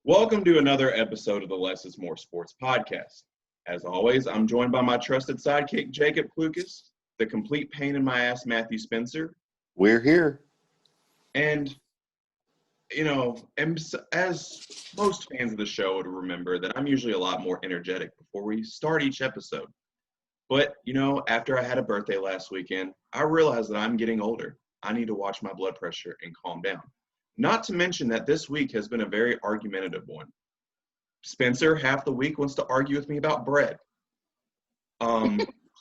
Welcome to another episode of the Less is More Sports podcast. As always, I'm joined by my trusted sidekick, Jacob Lucas, the complete pain in my ass, Matthew Spencer. We're here. And, as most fans of the show would remember, that I'm usually a lot more energetic before we start each episode. But, after I had a birthday last weekend, I realized that I'm getting older. I need to watch my blood pressure and calm down. Not to mention that this week has been a very argumentative one. Spencer, half the week, wants to argue with me about bread.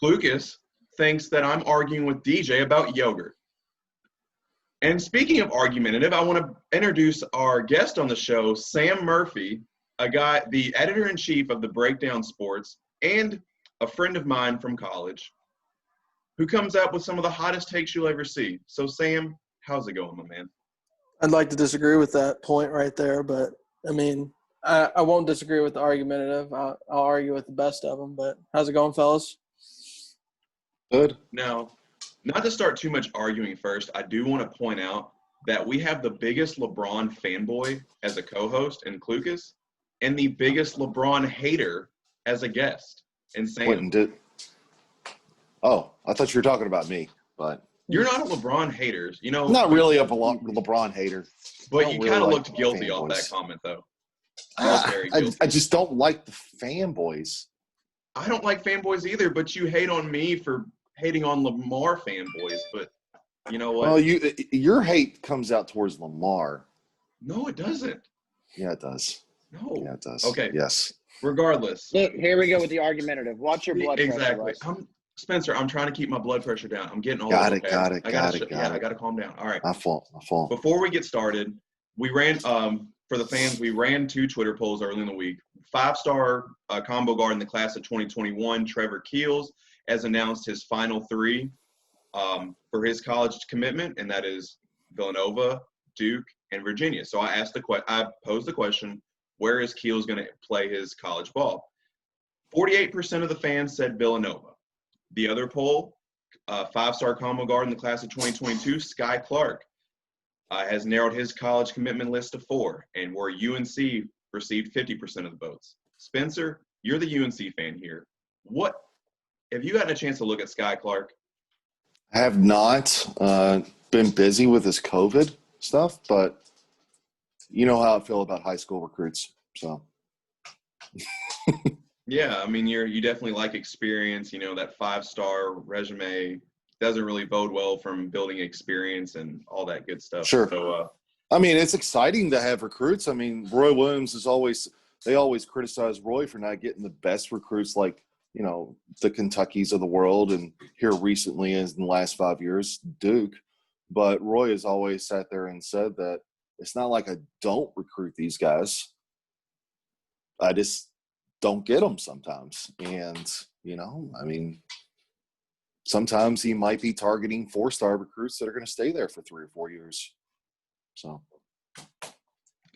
Lucas thinks that I'm arguing with DJ about yogurt. And speaking of argumentative, I want to introduce our guest on the show, Sam Murphy, the editor-in-chief of the Breakdown Sports, and a friend of mine from college, who comes up with some of the hottest takes you'll ever see. So, Sam, how's it going, my man? I'd like to disagree with that point right there, but, I won't disagree with the argumentative. I'll argue with the best of them, but how's it going, fellas? Good. Now, not to start too much arguing first, I do want to point out that we have the biggest LeBron fanboy as a co-host in Lucas and the biggest LeBron hater as a guest in Sam. Oh, I thought you were talking about me, but you're not a LeBron hater, I'm not really a LeBron hater. But you kind of looked guilty off that comment, though. I just don't like the fanboys. I don't like fanboys either, but you hate on me for hating on Lamar fanboys. But you know what? Well, your hate comes out towards Lamar. No, it doesn't. Yeah, it does. No. Yeah, it does. Okay. Yes. Regardless. Look, here we go with the argumentative. Watch your blood pressure. Exactly. Spencer, I'm trying to keep my blood pressure down. I'm getting all Got I got to calm down. All right. My fault. Before we get started, we ran for the fans. We ran 2 Twitter polls early in the week. 5-star combo guard in the class of 2021, Trevor Keels, has announced his final 3 for his college commitment, and that is Villanova, Duke, and Virginia. So I posed the question: where is Keels going to play his college ball? 48% of the fans said Villanova. The other poll, 5-star combo guard in the class of 2022, Sky Clark, has narrowed his college commitment list to 4, and where UNC received 50% of the votes. Spencer, you're the UNC fan here. What have you gotten a chance to look at Sky Clark? I have not been busy with this COVID stuff, but you know how I feel about high school recruits, so. Yeah, you definitely like experience. That 5-star resume doesn't really bode well from building experience and all that good stuff. Sure. So, it's exciting to have recruits. Roy Williams they always criticize Roy for not getting the best recruits like, the Kentuckys of the world, and here recently in the last 5 years, Duke. But Roy has always sat there and said that it's not like I don't recruit these guys. I just don't get them sometimes. And, sometimes he might be targeting 4-star recruits that are going to stay there for 3 or 4 years. So,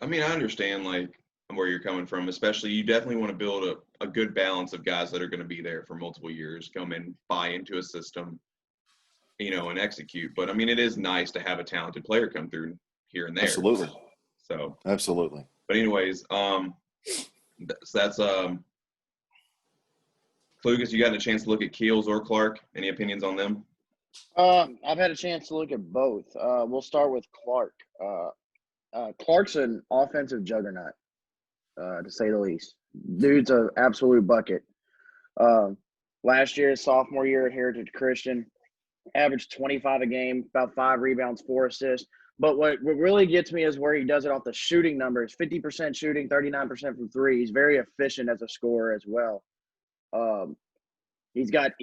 I understand where you're coming from, especially you definitely want to build a good balance of guys that are going to be there for multiple years, come in, buy into a system, and execute. But it is nice to have a talented player come through here and there. Absolutely. So absolutely. But anyways, that's Lucas, you got a chance to look at Keels or Clark? Any opinions on them? I've had a chance to look at both. We'll start with Clark. Clark's an offensive juggernaut, to say the least. Dude's an absolute bucket. Last year, sophomore year at Heritage Christian, averaged 25 a game, about 5 rebounds, 4 assists. But what really gets me is where he does it off the shooting numbers, 50% shooting, 39% from 3. He's very efficient as a scorer as well. He's got –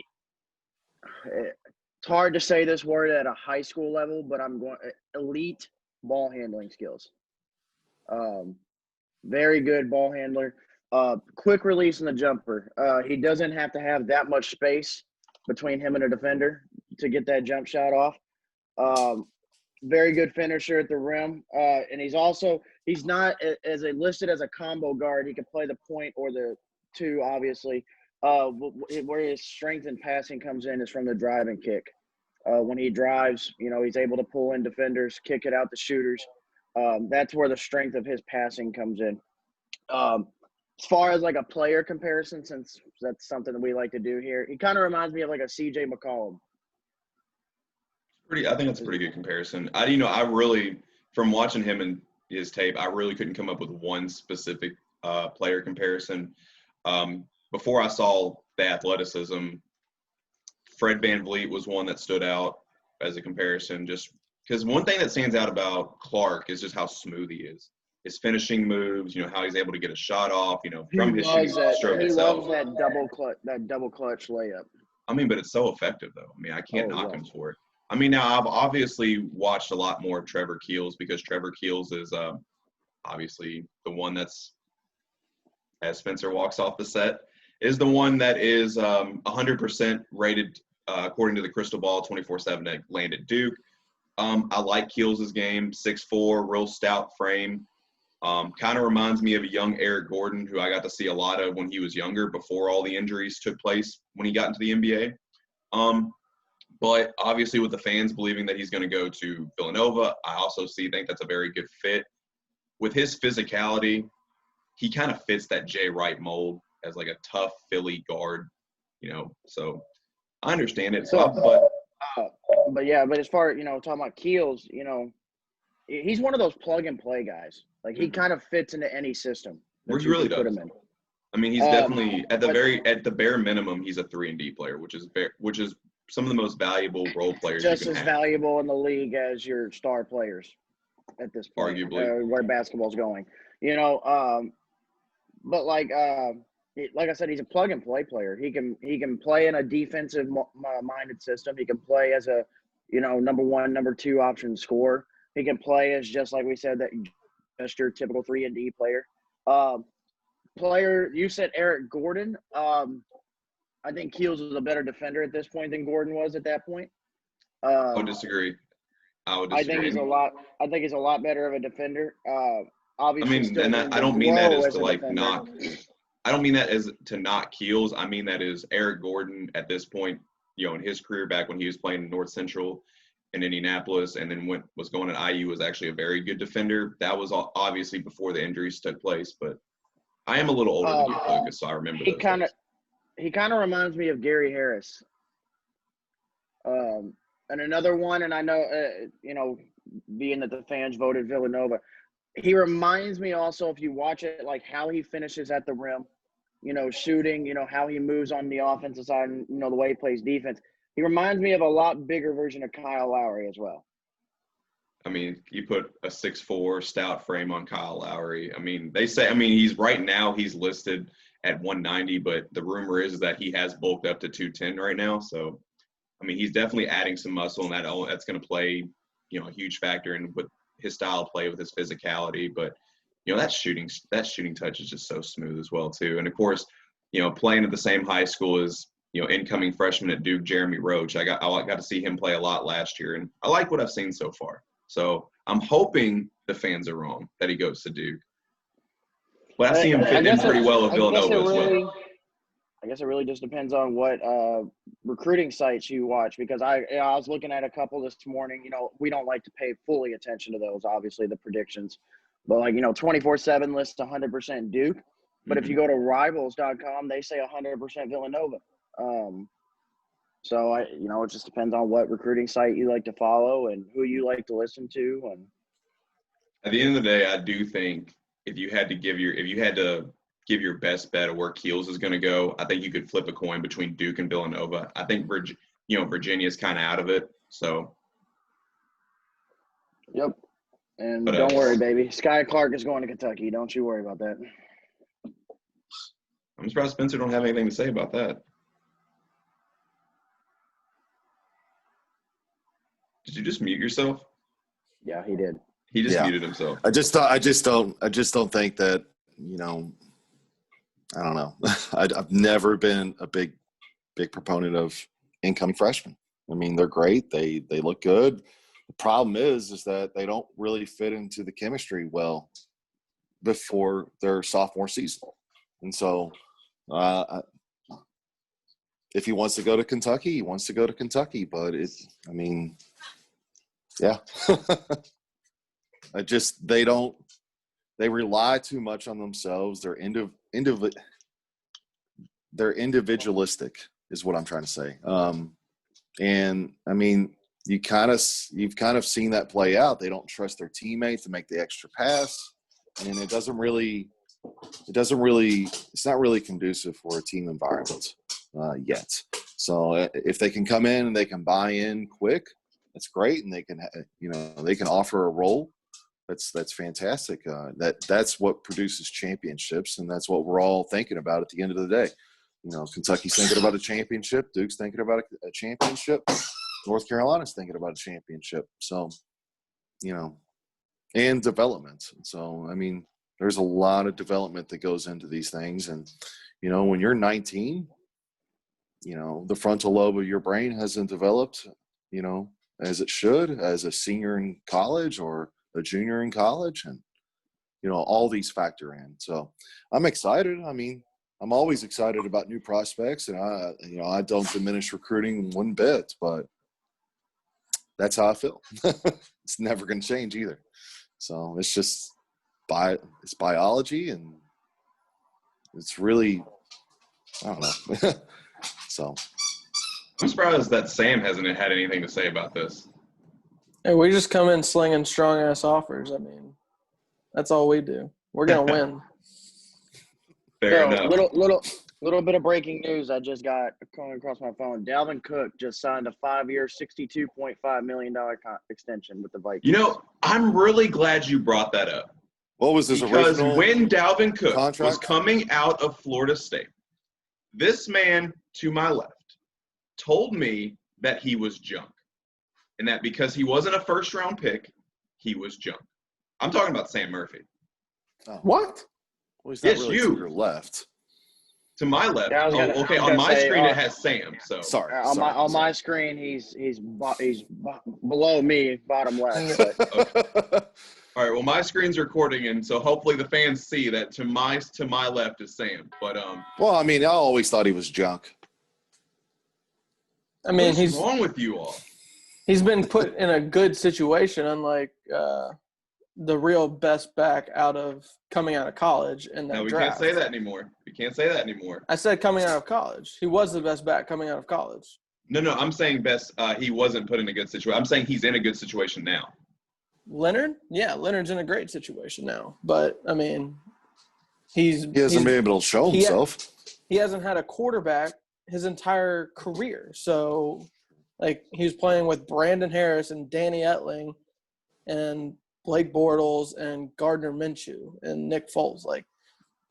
it's hard to say this word at a high school level, but I'm going elite ball handling skills. Very good ball handler. Quick release in the jumper. He doesn't have to have that much space between him and a defender to get that jump shot off. Very good finisher at the rim. And he's not listed as a combo guard. He can play the point or the 2, obviously. Where his strength in passing comes in is from the drive and kick. When he drives, he's able to pull in defenders, kick it out to shooters. That's where the strength of his passing comes in. As far as like a player comparison, since that's something that we like to do here, he kind of reminds me of like a CJ McCollum. I think that's a pretty good comparison. I really, from watching him and his tape, I really couldn't come up with one specific player comparison. Before I saw the athleticism, Fred VanVleet was one that stood out as a comparison, just because one thing that stands out about Clark is just how smooth he is. His finishing moves, how he's able to get a shot off, from his shooting stroke itself. He loves that double clutch layup. But it's so effective, though. I can't knock him for it. Now I've obviously watched a lot more of Trevor Keels because Trevor Keels is obviously the one that's, as Spencer walks off the set, is the one that is 100% rated according to the Crystal Ball 24/7 that landed at Duke. I like Keels' game, 6'4", real stout frame. Kind of reminds me of a young Eric Gordon, who I got to see a lot of when he was younger, before all the injuries took place when he got into the NBA. But obviously with the fans believing that he's going to go to Villanova, I also think that's a very good fit. With his physicality, he kind of fits that Jay Wright mold as like a tough Philly guard, so I understand it. But as far as, talking about Keels, he's one of those plug and play guys. Like he kind of fits into any system. Where he really does. Put him in. He's definitely at the bare minimum, he's a 3-and-D player, which is some of the most valuable role players. Just as valuable in the league as your star players at this point. Arguably, where basketball's going. But like I said, he's a plug and play player. He can play in a defensive minded system. He can play as a number 1, number 2 option scorer. He can play as, just like we said, that just your typical 3-and-D player. You said Eric Gordon. I think Keels was a better defender at this point than Gordon was at that point. I would disagree. I think he's a lot better of a defender. Obviously, I don't mean that as to like knock. I don't mean that as to knock Keels. I mean that is Eric Gordon at this point, in his career back when he was playing in North Central in Indianapolis and then was going at IU, was actually a very good defender. That was obviously before the injuries took place, but I am a little older than you, Lucas, so I remember he kind of reminds me of Gary Harris. And another one, and I know, being that the fans voted Villanova, he reminds me also, if you watch it, like how he finishes at the rim, shooting, how he moves on the offensive side, and, the way he plays defense. He reminds me of a lot bigger version of Kyle Lowry as well. You put a 6'4" stout frame on Kyle Lowry. They say, he's right now he's listed at 190, but the rumor is that he has bulked up to 210 right now. So, he's definitely adding some muscle, and that's going to play, a huge factor in with his style of play, with his physicality. But, that shooting touch is just so smooth as well too. And of course, playing at the same high school as, incoming freshman at Duke, Jeremy Roach. I got to see him play a lot last year, and I like what I've seen so far. So I'm hoping the fans are wrong that he goes to Duke. But I see him fitting in pretty well with Villanova as well. I guess it really just depends on what recruiting sites you watch, because I was looking at a couple this morning. We don't like to pay fully attention to those, obviously, the predictions. But, 24/7 lists 100% Duke. But if you go to Rivals.com, they say 100% Villanova. So it just depends on what recruiting site you like to follow and who you like to listen to. And at the end of the day, I do think if you had to give your best bet of where Keels is going to go, I think you could flip a coin between Duke and Villanova. I think Virginia's kind of out of it. So. Yep. And don't worry, baby. Sky Clark is going to Kentucky. Don't you worry about that. I'm surprised Spencer don't have anything to say about that. Did you just mute yourself? Yeah, he did. He just muted himself. I just don't think that, I don't know. I've never been a big proponent of incoming freshmen. They're great. They look good. The problem is that they don't really fit into the chemistry well before their sophomore season. And so if he wants to go to Kentucky, he wants to go to Kentucky. But yeah. They don't they rely too much on themselves. They're individualistic is what I'm trying to say. And I mean, you've kind of seen that play out. They don't trust their teammates to make the extra pass, and it's not really conducive for a team environment yet. So if they can come in and they can buy in quick, that's great, and they can offer a role. That's fantastic. That's what produces championships, and that's what we're all thinking about at the end of the day. Kentucky's thinking about a championship. Duke's thinking about a championship. North Carolina's thinking about a championship. So, and development. So, I mean, there's a lot of development that goes into these things. And, when you're 19, the frontal lobe of your brain hasn't developed, as it should, as a senior in college or a junior in college. And, all these factor in. So I'm excited. I mean, I'm always excited about new prospects, and I don't diminish recruiting one bit, but that's how I feel. It's never going to change either. So it's just it's biology, and it's really, I don't know. So I'm surprised that Sam hasn't had anything to say about this. Hey, we just come in slinging strong ass offers. I mean, that's all we do. We're gonna win. Fair So, enough. little bit of breaking news I just got coming across my phone. Dalvin Cook just signed a 5-year, $62.5 million extension with the Vikings. I'm really glad you brought that up. What was his Because original when Dalvin Cook contract was coming out of Florida State, this man to my left told me that he was junk. And that because he wasn't a first-round pick, he was junk. I'm talking about Sam Murphy. Oh. What? Well, he's not Yes, really you. to your left. To my left. Yeah, Okay. On my screen, it has Sam. So Sorry. On my screen, he's below me, bottom left. But Okay. All right. Well, my screen's recording, and so hopefully the fans see that to my left is Sam. But Well, I mean, I always thought he was junk. I mean, what's wrong with you all? he's been put in a good situation, unlike the real best back coming out of college in that No, we draft. can't say that anymore. We can't say that anymore. I said coming out of college. He was the best back coming out of college. No, I'm saying best. He wasn't put in a good situation. I'm saying he's in a good situation now. Leonard? Yeah, Leonard's in a great situation now. But, I mean, he hasn't been able to show himself. He hasn't had a quarterback his entire career. So, he was playing with Brandon Harris and Danny Etling and Blake Bortles and Gardner Minshew and Nick Foles.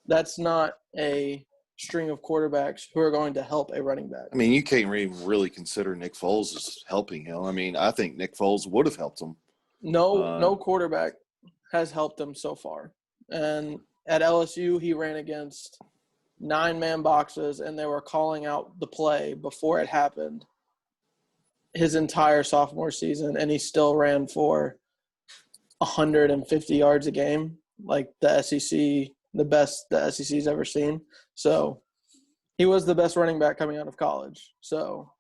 That's not a string of quarterbacks who are going to help a running back. I mean, you can't really consider Nick Foles as helping him. I mean, I think Nick Foles would have helped him. No quarterback has helped him so far. And at LSU, he ran against 9-man boxes, and they were calling out the play before it happened his entire sophomore season, and he still ran for 150 yards a game, like the SEC, the best the SEC's ever seen. So he was the best running back coming out of college. So,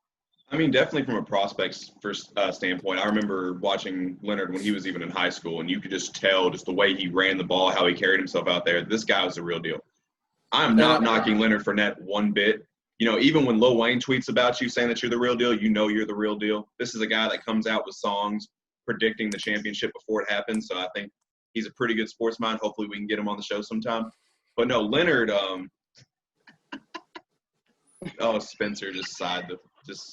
I mean, definitely from a prospects standpoint, I remember watching Leonard when he was even in high school, and you could just tell just the way he ran the ball, how he carried himself out there. This guy was the real deal. I'm not knocking Leonard Fournette one bit. Even when Lil Wayne tweets about you saying that you're the real deal, you're the real deal. This is a guy that comes out with songs predicting the championship before it happens. So I think he's a pretty good sports mind. Hopefully we can get him on the show sometime. But no, Leonard. Spencer just sighed.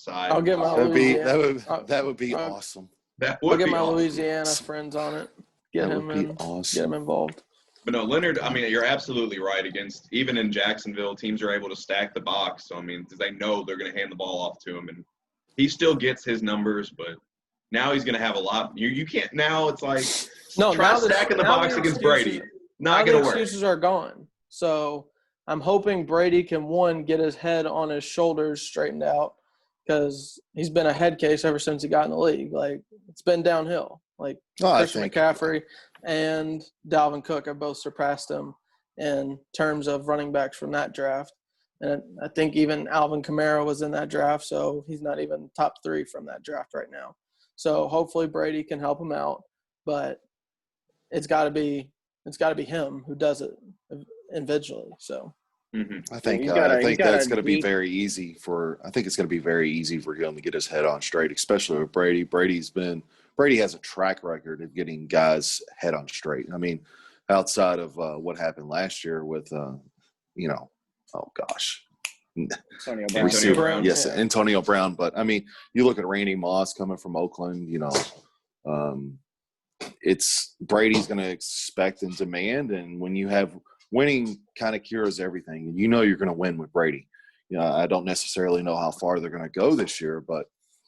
I'll get my that would be awesome. I'll get my Louisiana friends on it. Get him involved. But no, Leonard, I mean, you're absolutely right. Even in Jacksonville, teams are able to stack the box. So, I mean, they know they're going to hand the ball off to him. And he still gets his numbers, but now he's going to have a lot. You can't – now it's like try stacking the box against Brady. Not going to work. The excuses are gone. So, I'm hoping Brady can, one, get his head on his shoulders straightened out because he's been a head case ever since he got in the league. It's been downhill. Christian McCaffrey and Dalvin Cook have both surpassed him in terms of running backs from that draft. And I think even Alvin Kamara was in that draft, so he's not even top 3 from that draft right now. So hopefully Brady can help him out, but it's got to be it's got to be him who does it individually. So Mm-hmm. I think he's got that's a going to be deep. very easy for. I think it's going to be very easy for him to get his head on straight, especially with Brady. Brady has a track record of getting guys head on straight. I mean, outside of what happened last year with, you know, oh gosh, Antonio Brown. Antonio Brown. Yes, Yeah. Antonio Brown. But I mean, you look at Randy Moss coming from Oakland. You know, it's Brady's going to expect and demand, and when you have winning, kind of cures everything, and you know you're going to win with Brady. You know, I don't necessarily know how far they're going to go this year, but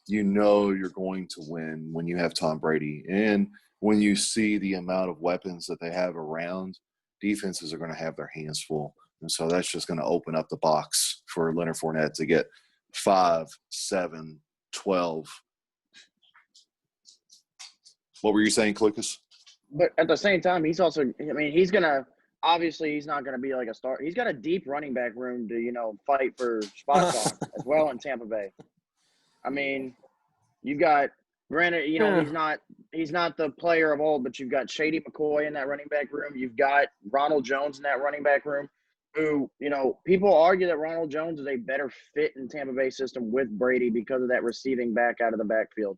you know you're going to win when you have Tom Brady, and when you see the amount of weapons that they have around, defenses are going to have their hands full, and so that's just going to open up the box for Leonard Fournette to get 5, 7, 12. What were you saying, Clucas? But at the same time, he's also. I mean, he's not gonna be like a star. He's got a deep running back room to fight for spot on as well in Tampa Bay. I mean, you've got granted, he's not the player of old, but you've got Shady McCoy in that running back room. You've got Ronald Jones in that running back room. Who people argue that Ronald Jones is a better fit in Tampa Bay system with Brady because of that receiving back out of the backfield.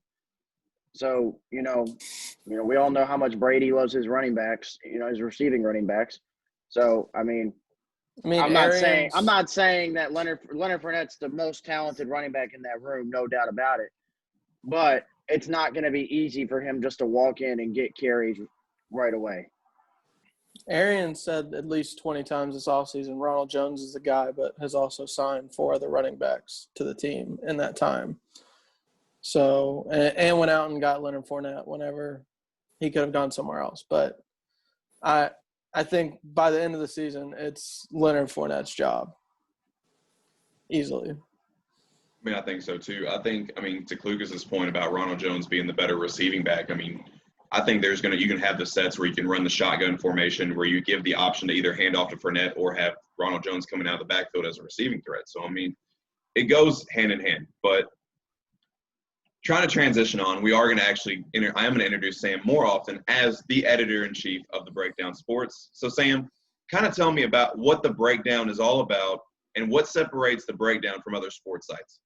So, we all know how much Brady loves his running backs, his receiving running backs. So, I mean, I'm not saying that Leonard Fournette's the most talented running back in that room, no doubt about it. But it's not going to be easy for him just to walk in and get carries right away. Arians said at least 20 times this offseason Ronald Jones is the guy, but has also signed 4 other running backs to the team in that time. So, and went out and got Leonard Fournette whenever he could have gone somewhere else. But I think by the end of the season, it's Leonard Fournette's job. Easily. I mean, I think so too. To Clucas's point about Ronald Jones being the better receiving back, I think you can have the sets where you can run the shotgun formation where you give the option to either hand off to Fournette or have Ronald Jones coming out of the backfield as a receiving threat. So, it goes hand in hand. But trying to transition on, I am going to introduce Sam more often as the editor-in-chief of the Breakdown Sports. So, Sam, kind of tell me about what the Breakdown is all about and what separates the Breakdown from other sports sites.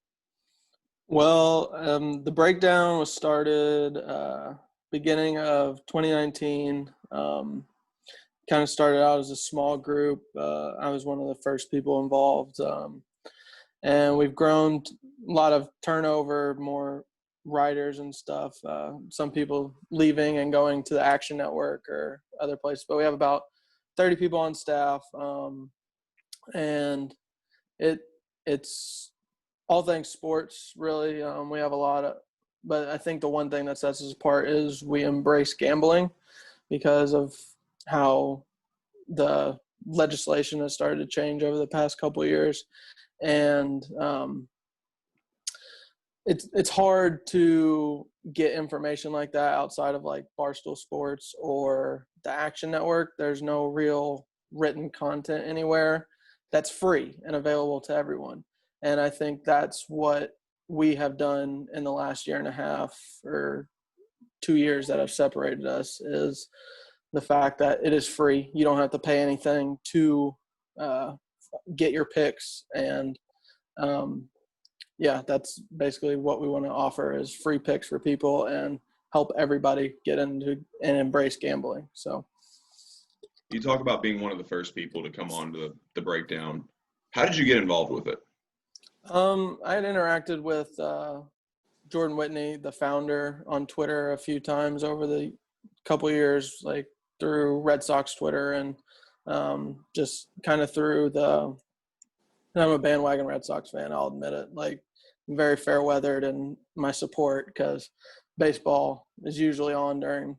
Well, the Breakdown was started beginning of 2019. Kind of started out as a small group. I was one of the first people involved. And we've grown a lot of turnover, more writers and stuff. Some people leaving and going to the Action Network or other places. But we have about 30 people on staff. And it's all things sports, really. We have a lot of – but I think the one thing that sets us apart is we embrace gambling because of how the legislation has started to change over the past couple of years. And it's hard to get information like that outside of like Barstool Sports or the Action Network. There's no real written content anywhere that's free and available to everyone. And I think that's what we have done in the last year and a half or 2 years that have separated us is the fact that it is free. You don't have to pay anything to get your picks. And that's basically what we want to offer is free picks for people and help everybody get into and embrace gambling. So you talk about being one of the first people to come on to the Breakdown. How did you get involved with it? I had interacted with Jordan Whitney, the founder, on Twitter a few times over the couple of years, like through Red Sox Twitter and just kind of through I'm a bandwagon Red Sox fan, I'll admit it. Like, I'm very fair weathered in my support because baseball is usually on during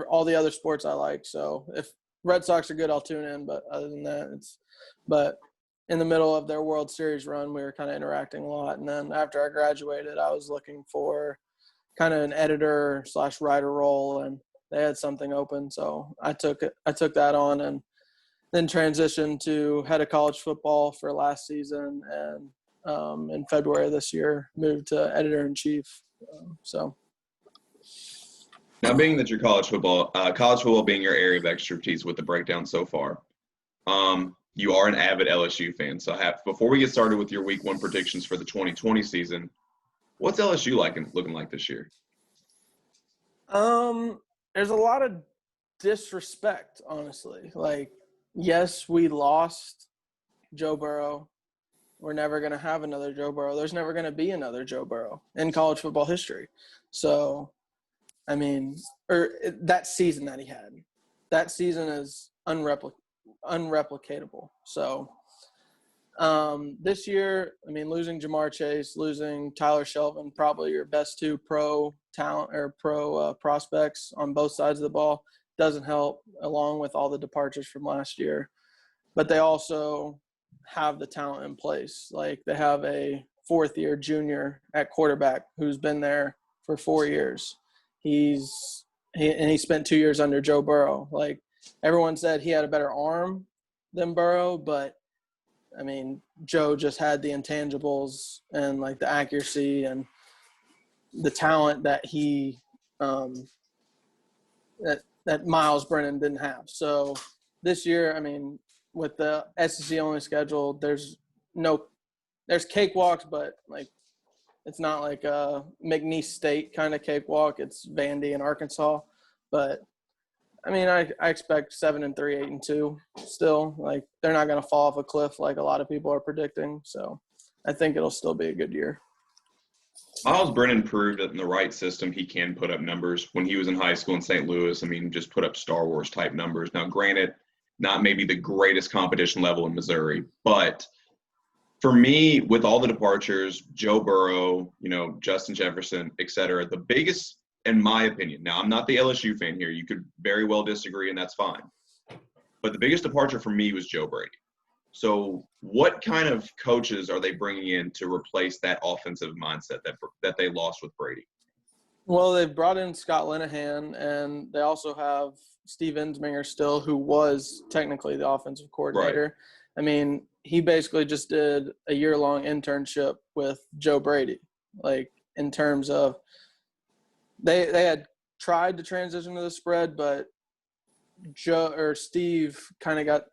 all the other sports I like. So if Red Sox are good, I'll tune in. But other than that, but in the middle of their World Series run, we were kind of interacting a lot. And then after I graduated, I was looking for kind of an editor/writer role, and they had something open. So I took that on and then transitioned to head of college football for last season. And in February of this year, moved to editor-in-chief. Now, being that you're college football being your area of expertise with the breakdown so far, you are an avid LSU fan. So, before we get started with your Week 1 predictions for the 2020 season, what's LSU looking like this year? There's a lot of disrespect, honestly. Like, yes, we lost Joe Burrow. We're never going to have another Joe Burrow. There's never going to be another Joe Burrow in college football history. So, I mean, that season that he had, that season is unreplicatable. So, this year, I mean, losing Jamar Chase, losing Tyler Shelvin, probably your best two pro talent or pro prospects on both sides of the ball, doesn't help, along with all the departures from last year. But they also have the talent in place. Like, they have a fourth-year junior at quarterback who's been there for 4 years. He spent 2 years under Joe Burrow. Like, everyone said he had a better arm than Burrow, but I mean, Joe just had the intangibles and like the accuracy and the talent that that Miles Brennan didn't have. So this year, I mean, with the SEC only schedule, there's cakewalks, but like it's not like a McNeese State kind of cakewalk. It's Vandy and Arkansas, but I mean, I expect 7-3, 8-2 still. Like, they're not going to fall off a cliff like a lot of people are predicting. So I think it'll still be a good year. Miles Brennan proved that in the right system he can put up numbers. When he was in high school in St. Louis, I mean, just put up Star Wars type numbers. Now, granted, not maybe the greatest competition level in Missouri, but for me, with all the departures, Joe Burrow, Justin Jefferson, et cetera, the biggest, in my opinion, now I'm not the LSU fan here. You could very well disagree, and that's fine. But the biggest departure for me was Joe Brady. So what kind of coaches are they bringing in to replace that offensive mindset that they lost with Brady? Well, they've brought in Scott Linehan, and they also have Steve Ensminger still, who was technically the offensive coordinator. Right. I mean, he basically just did a year-long internship with Joe Brady, like in terms of they had tried to transition to the spread, but Steve kind of got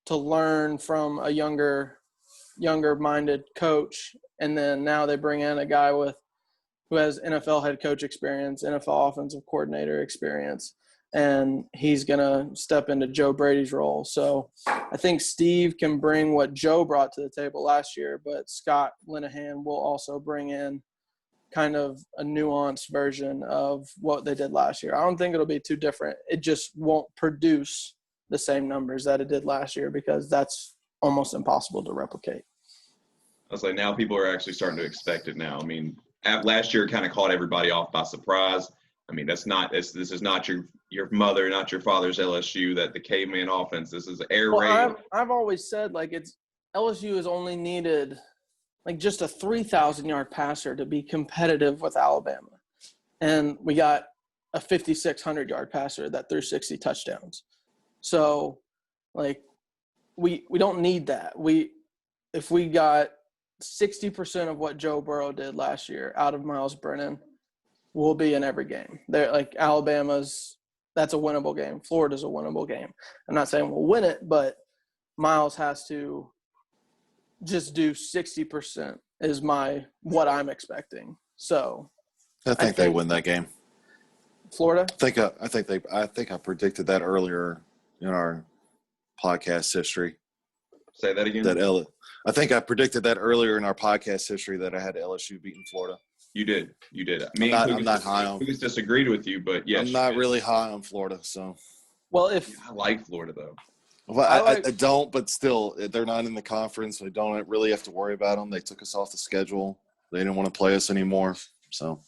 to learn from a younger-minded coach, and then now they bring in a guy who has NFL head coach experience, NFL offensive coordinator experience, and he's going to step into Joe Brady's role. So I think Steve can bring what Joe brought to the table last year, but Scott Linehan will also bring in kind of a nuanced version of what they did last year. I don't think it'll be too different. It just won't produce the same numbers that it did last year because that's almost impossible to replicate. I was like, now people are actually starting to expect it now. I mean, last year kind of caught everybody off by surprise. I mean, this is not your mother, not your father's LSU, that the caveman offense. This is air raid. I've always said, like, LSU has only needed like just a 3,000-yard passer to be competitive with Alabama. And we got a 5,600-yard passer that threw 60 touchdowns. So, like, we don't need that. If we got 60% of what Joe Burrow did last year out of Miles Brennan, we'll be in every game. They're like that's a winnable game. Florida's a winnable game. I'm not saying we'll win it, but Miles has to just do 60% is what I'm expecting. So I think they win that game. Florida? I think I predicted that earlier in our podcast history. Say that again. I think I predicted that earlier in our podcast history that I had LSU beating Florida. You did. I'm not high on. We just disagreed with you, but yes. I'm not really high on Florida, so. Well, I like Florida though. Well, I don't, but still, they're not in the conference. We don't really have to worry about them. They took us off the schedule. They didn't want to play us anymore. So,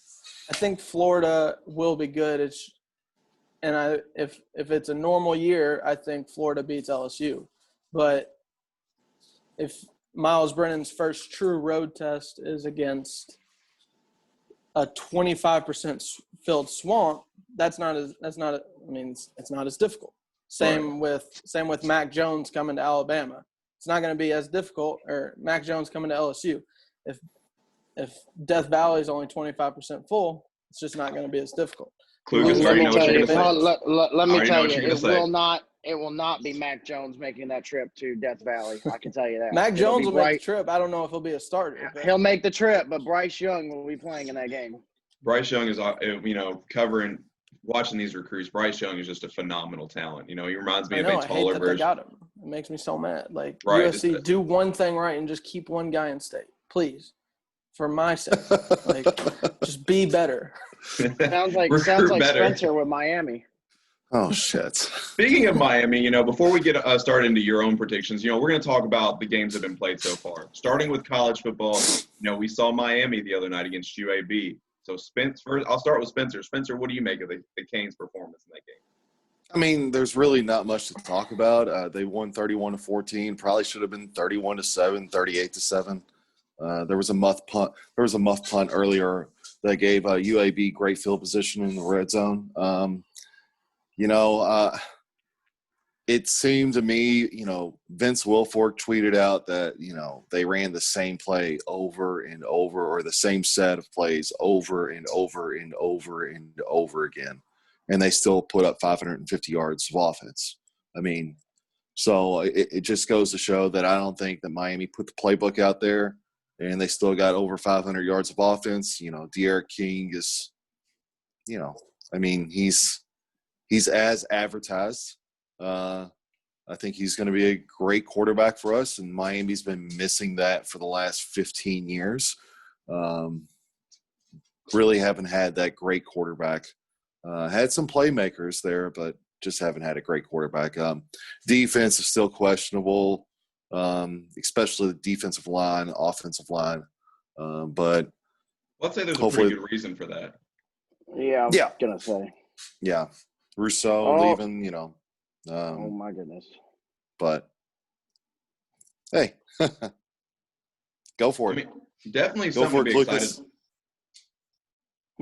I think Florida will be good. If it's a normal year, I think Florida beats LSU. But if Miles Brennan's first true road test is against a 25% filled swamp, it's not as difficult. Same with Mac Jones coming to Alabama. It's not going to be as difficult, or Mac Jones coming to LSU. If Death Valley is only 25% full, it's just not going to be as difficult. Clucas, I Let already me know what tell you're you. gonna say. Let I me already know tell what you. you're gonna It say. will not. It will not be Mac Jones making that trip to Death Valley. I can tell you that. Mac It'll Jones be will make the Bryce. trip. I don't know if he'll be a starter. But He'll make the trip, but Bryce Young will be playing in that game. Bryce Young is, watching these recruits. Bryce Young is just a phenomenal talent. He reminds me I of know. a I hate taller that they version. got him. It makes me so mad. Like Right. USC, do one thing right and just keep one guy in state, please, for my sake. Like, just be better. Sounds like Recruit better. Spencer with Miami. Oh shit. Speaking of Miami, before we get started into your own predictions, we're going to talk about the games that have been played so far. Starting with college football, we saw Miami the other night against UAB. So I'll start with Spencer. Spencer, what do you make of the Canes' performance in that game? I mean, there's really not much to talk about. They won 31-14. Probably should have been 31-7, 38-7. There was a muff punt. Earlier that gave UAB great field position in the red zone. It seemed to me, Vince Wilfork tweeted out that, they ran the same play over and over, or the same set of plays over and over and over and over again. And they still put up 550 yards of offense. I mean, so it just goes to show that I don't think that Miami put the playbook out there, and they still got over 500 yards of offense. De'Aaron King is, he's as advertised. I think he's going to be a great quarterback for us, and Miami's been missing that for the last 15 years. Really haven't had that great quarterback. Had some playmakers there, but just haven't had a great quarterback. Defense is still questionable, especially the defensive line, offensive line. But I'd say there's a pretty good reason for that. Yeah, I was gonna say. Yeah, Rousseau leaving, oh my goodness. But hey, go for it. Definitely Go something for to it, be Lucas. excited.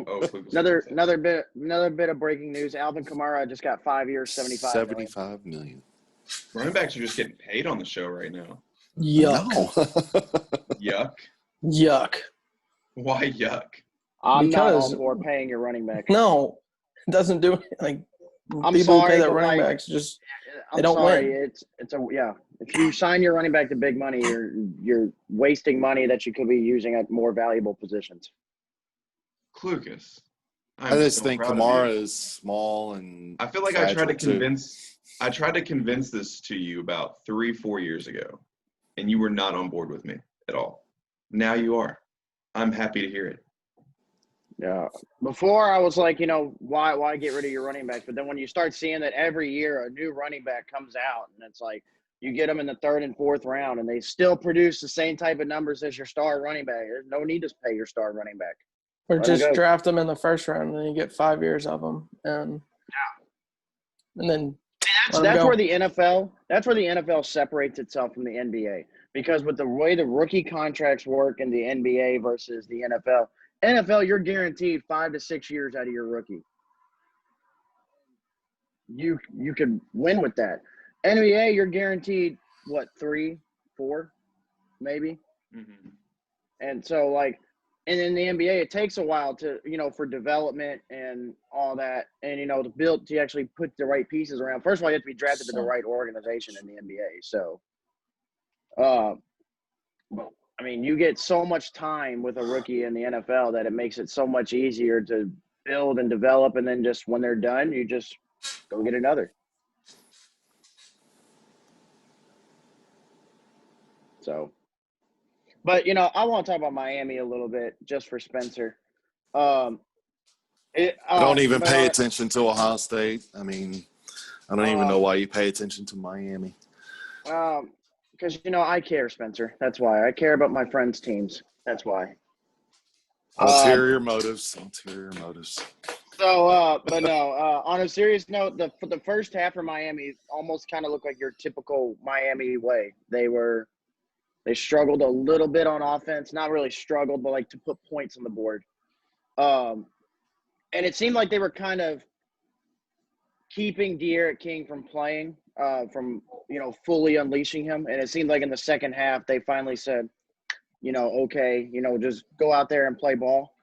Oh, Another bit of breaking news. Alvin Kamara just got 5 years, $75 million. Running backs are just getting paid on the show right now. Yuck. No. Yuck. Yuck. Why yuck? I'm not Because- all for paying your running back. No, it doesn't do it. Like, I'm people sorry, pay their but running like, backs just I'm they don't sorry. win. If you sign your running back to big money, you're wasting money that you could be using at more valuable positions. Clucas. I just think Kamara is small and I feel like I tried to fragile, convince this to you about 3-4 years ago, and you were not on board with me at all. Now you are. I'm happy to hear it. Yeah. Before I was like, why get rid of your running backs? But then when you start seeing that every year a new running back comes out, and it's like you get them in the 3rd and 4th round, and they still produce the same type of numbers as your star running back. There's no need to pay your star running back. Or Let 'em just go. draft them in the 1st round, and then you get 5 years of them, and then That's where the NFL separates itself from the NBA, because with the way the rookie contracts work in the NBA versus the NFL, you're guaranteed 5 to 6 years out of your rookie. You could win with that. NBA, you're guaranteed 3, 4, maybe. Mm-hmm. And so and in the NBA, it takes a while to, for development and all that, and, to actually put the right pieces around. First of all, you have to be drafted to the right organization in the NBA. So, you get so much time with a rookie in the NFL that it makes it so much easier to build and develop, and then just when they're done, you just go get another. So. But, I want to talk about Miami a little bit just for Spencer. I don't even pay attention to Ohio State. I don't even know why you pay attention to Miami. Because, I care, Spencer. That's why. I care about my friends' teams. That's why. Ulterior motives. So, but no, on a serious note, for the first half for Miami almost kind of looked like your typical Miami way. They struggled a little bit on offense. Not really struggled, but to put points on the board. And it seemed like they were kind of keeping De'Aaron King from playing, from fully unleashing him. And it seemed like in the second half they finally said, okay, just go out there and play ball.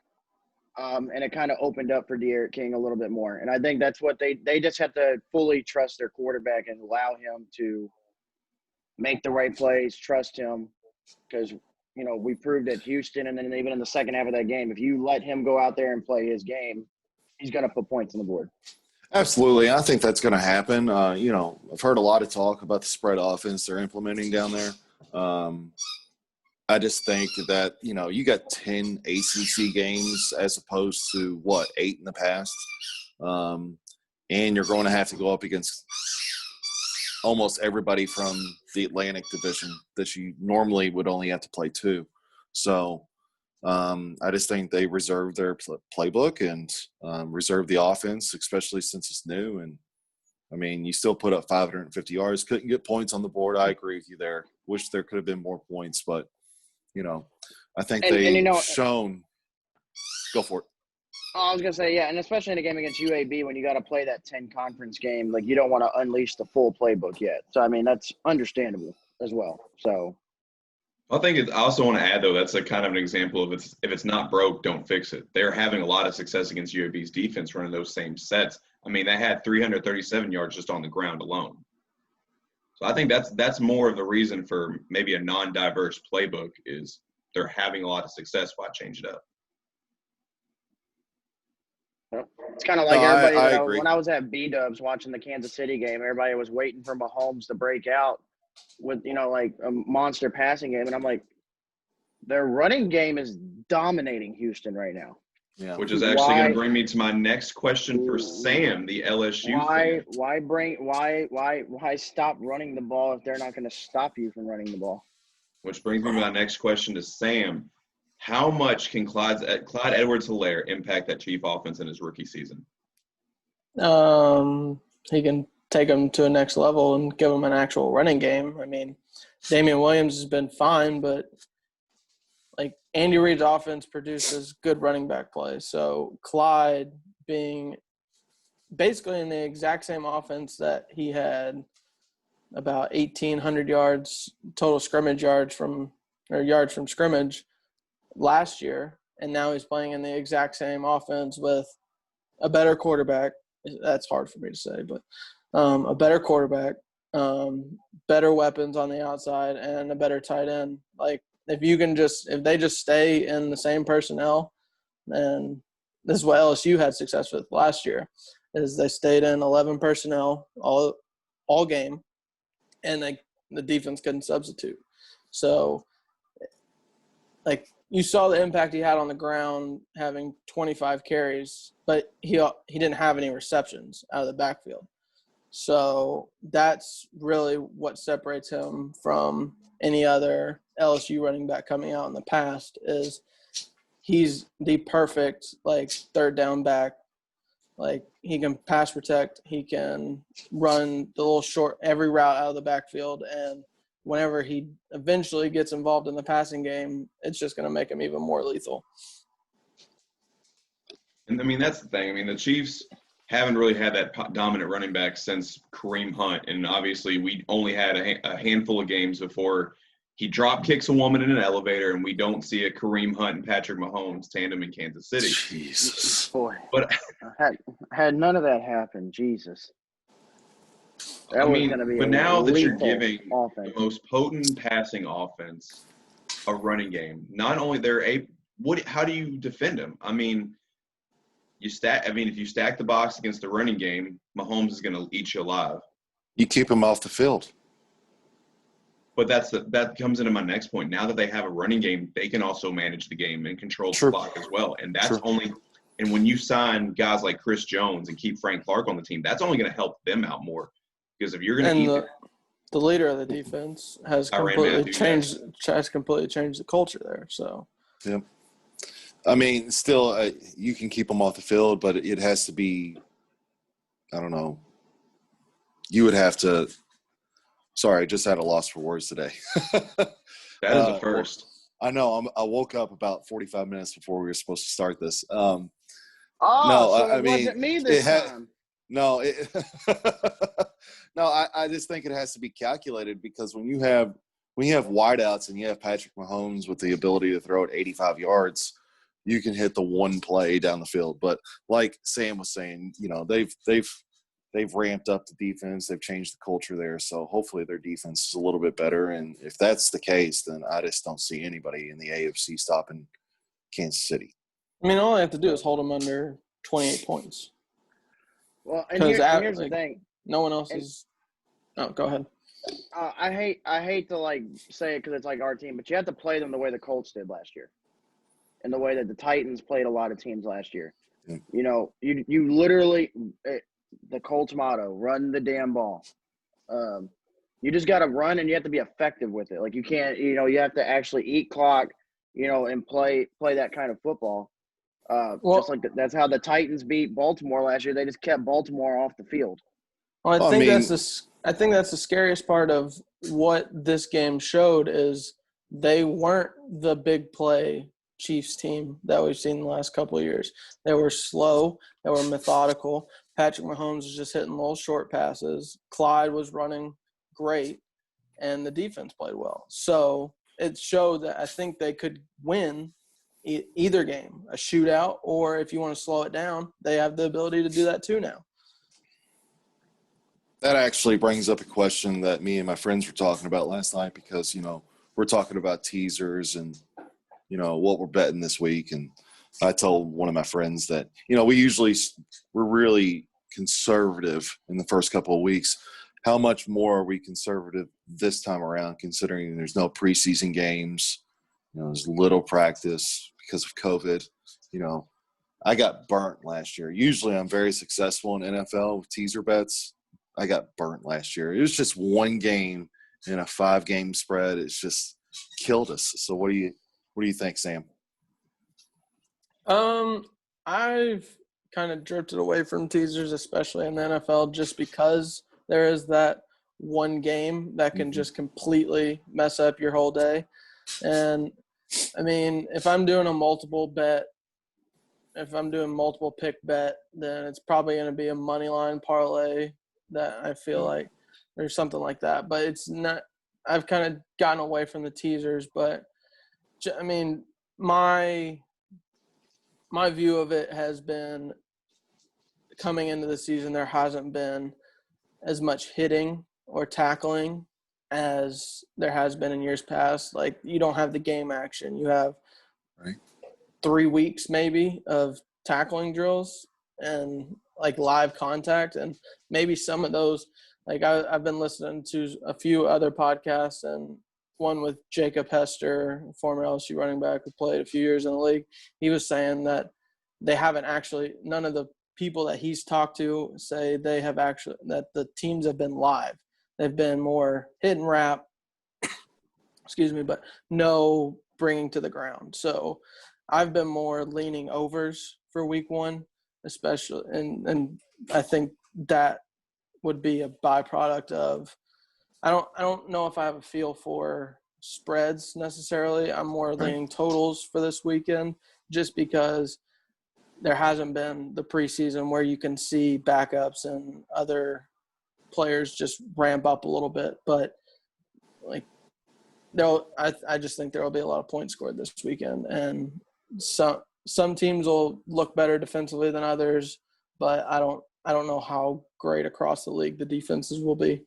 And it kind of opened up for De'Aaron King a little bit more. And I think that's what they just have to fully trust their quarterback and allow him to make the right plays, trust him, because we proved at Houston, and then even in the second half of that game, if you let him go out there and play his game, he's going to put points on the board. Absolutely. I think that's going to happen. I've heard a lot of talk about the spread offense they're implementing down there. I just think that, you got 10 ACC games as opposed to, 8 in the past. And you're going to have to go up against almost everybody from the Atlantic Division that you normally would only have to play 2. So I just think they reserve their playbook and reserve the offense, especially since it's new. And, you still put up 550 yards, couldn't get points on the board. I agree with you there. Wish there could have been more points, but, I think they've shown – go for it. I was going to say, yeah, and especially in a game against UAB when you got to play that 10 conference game, you don't want to unleash the full playbook yet. So, that's understandable as well. So I also want to add, though, that's a kind of an example of if it's not broke, don't fix it. They're having a lot of success against UAB's defense running those same sets. They had 337 yards just on the ground alone. So I think that's more of the reason for maybe a non-diverse playbook is they're having a lot of success. Why change it up? it's kind of like everybody I agree. when I was at B-Dubs watching the Kansas City game, everybody was waiting for Mahomes to break out with, a monster passing game. And I'm like, their running game is dominating Houston right now. Yeah. Which is actually going to bring me to my next question for Sam, the LSU fan. Why stop running the ball if they're not going to stop you from running the ball? Which brings me to my next question to Sam. How much can Clyde Edwards-Helaire impact that Chief offense in his rookie season? He can take them to a next level and give them an actual running game. Damian Williams has been fine, but Andy Reid's offense produces good running back play. So Clyde being basically in the exact same offense that he had about 1,800 yards total scrimmage yards from scrimmage last year, and now he's playing in the exact same offense with a better quarterback. That's hard for me to say, but a better quarterback, better weapons on the outside, and a better tight end. If they just stay in the same personnel, and this is what LSU had success with last year, is they stayed in 11 personnel all game, and the defense couldn't substitute. So, you saw the impact he had on the ground, having 25 carries, but he didn't have any receptions out of the backfield. So that's really what separates him from any other LSU running back coming out in the past is he's the perfect third down back. He can pass protect, he can run the little short every route out of the backfield, and whenever he eventually gets involved in the passing game, it's just going to make him even more lethal. And that's the thing. The Chiefs haven't really had that dominant running back since Kareem Hunt. And obviously we only had a handful of games before he drop kicks a woman in an elevator, and we don't see a Kareem Hunt and Patrick Mahomes tandem in Kansas City. Jesus. Boy, but had none of that happen. Jesus. That was going to be but now that you're giving offense. The most potent passing offense a running game, not only how do you defend him? If you stack the box against the running game, Mahomes is going to eat you alive. You keep him off the field. But that comes into my next point. Now that they have a running game, they can also manage the game and control the clock as well. And that's and when you sign guys like Chris Jones and keep Frank Clark on the team, that's only going to help them out more. Because if you're going to the leader of the defense has completely changed the culture there. So, yep. Still, you can keep them off the field, but it has to be, I don't know. You would have to – sorry, I just had a loss for words today. That is a first. I know. I woke up about 45 minutes before we were supposed to start this. So it wasn't me this time. No, I just think it has to be calculated because when you have wideouts and you have Patrick Mahomes with the ability to throw it 85 yards, you can hit the one play down the field. But like Sam was saying, they've ramped up the defense. They've changed the culture there. So hopefully their defense is a little bit better. And if that's the case, then I just don't see anybody in the AFC stopping Kansas City. I mean, all I have to do is hold them under 28 points. Well, and here's the thing. No one else is – oh, go ahead. I hate to, like, say it because it's like our team, but you have to play them the way the Colts did last year and the way that the Titans played a lot of teams last year. Yeah. You know, you literally the Colts motto, run the damn ball. You just got to run and you have to be effective with it. Like you can't, you have to actually eat clock, and play that kind of football. Just like that's how the Titans beat Baltimore last year. They just kept Baltimore off the field. Well, I think that's the scariest part of what this game showed is they weren't the big play Chiefs team that we've seen the last couple of years. They were slow. They were methodical. Patrick Mahomes was just hitting little short passes. Clyde was running great, and the defense played well. So it showed that I think they could win either game, a shootout, or if you want to slow it down, they have the ability to do that too now. That actually brings up a question that me and my friends were talking about last night because, we're talking about teasers and, what we're betting this week. And I told one of my friends that, we're really conservative in the first couple of weeks. How much more are we conservative this time around, considering there's no preseason games, there's little practice because of COVID. I got burnt last year. Usually I'm very successful in NFL with teaser bets. I got burnt last year. It was just one game in a 5-game spread. It's just killed us. So what do you think, Sam? I've kind of drifted away from teasers, especially in the NFL, just because there is that one game that can just completely mess up your whole day. And I mean, if I'm doing a multiple pick bet, then it's probably going to be a money line parlay that I feel like there's something like that. But it's not – I've kind of gotten away from the teasers. But, I mean, my view of it has been coming into the season, there hasn't been as much hitting or tackling as there has been in years past. Like, you don't have the game action. You have 3 weeks maybe of tackling drills and like live contact, and maybe some of those, like I've been listening to a few other podcasts, and one with Jacob Hester, former LSU running back who played a few years in the league. He was saying that they haven't actually, none of the people that he's talked to say they have actually, that the teams have been live. They've been more hit and wrap, but no bringing to the ground. So I've been more leaning overs for week one, especially, and I think that would be a byproduct of, I don't know if I have a feel for spreads necessarily. I'm more leaning totals for this weekend, just because there hasn't been the preseason where you can see backups and other players just ramp up a little bit. But like, I just think there will be a lot of points scored this weekend, and some teams will look better defensively than others, but I don't know how great across the league the defenses will be.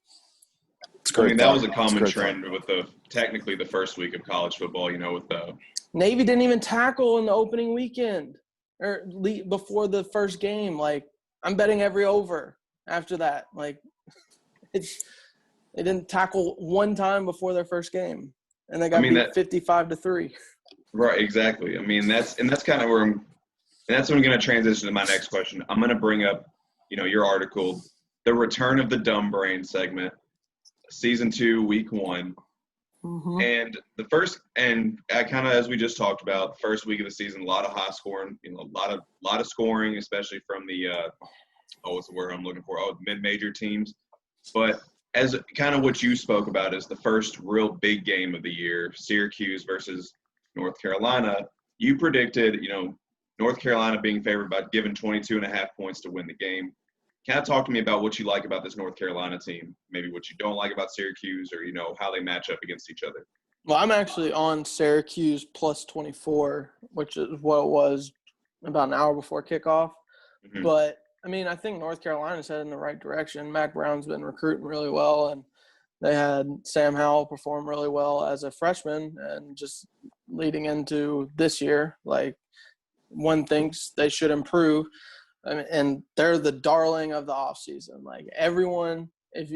I mean, that was a common trend with technically the first week of college football, with the Navy didn't even tackle in the opening weekend or before the first game. Like, I'm betting every over after that. Like, they didn't tackle one time before their first game, and they got beat 55-3. Right, exactly. I mean, that's kind of where that's when I'm going to transition to my next question. I'm going to bring up, your article, the return of the dumb brain segment, season 2, week 1. Mm-hmm. And the first, and I kind of, as we just talked about, first week of the season, a lot of high scoring, a lot of scoring, especially from the, what's the word I'm looking for? Mid-major teams. But as kind of what you spoke about is the first real big game of the year, Syracuse versus North Carolina. You predicted, North Carolina being favored by giving 22.5 points to win the game. Kind of talk to me about what you like about this North Carolina team, maybe what you don't like about Syracuse, or, how they match up against each other. Well, I'm actually on Syracuse plus 24 which is what it was about an hour before kickoff. Mhm. But, I mean, I think North Carolina's headed in the right direction. Mac Brown's been recruiting really well, and they had Sam Howell perform really well as a freshman, and just leading into this year, like, one thinks they should improve. I mean, and they're the darling of the offseason. Like, everyone, if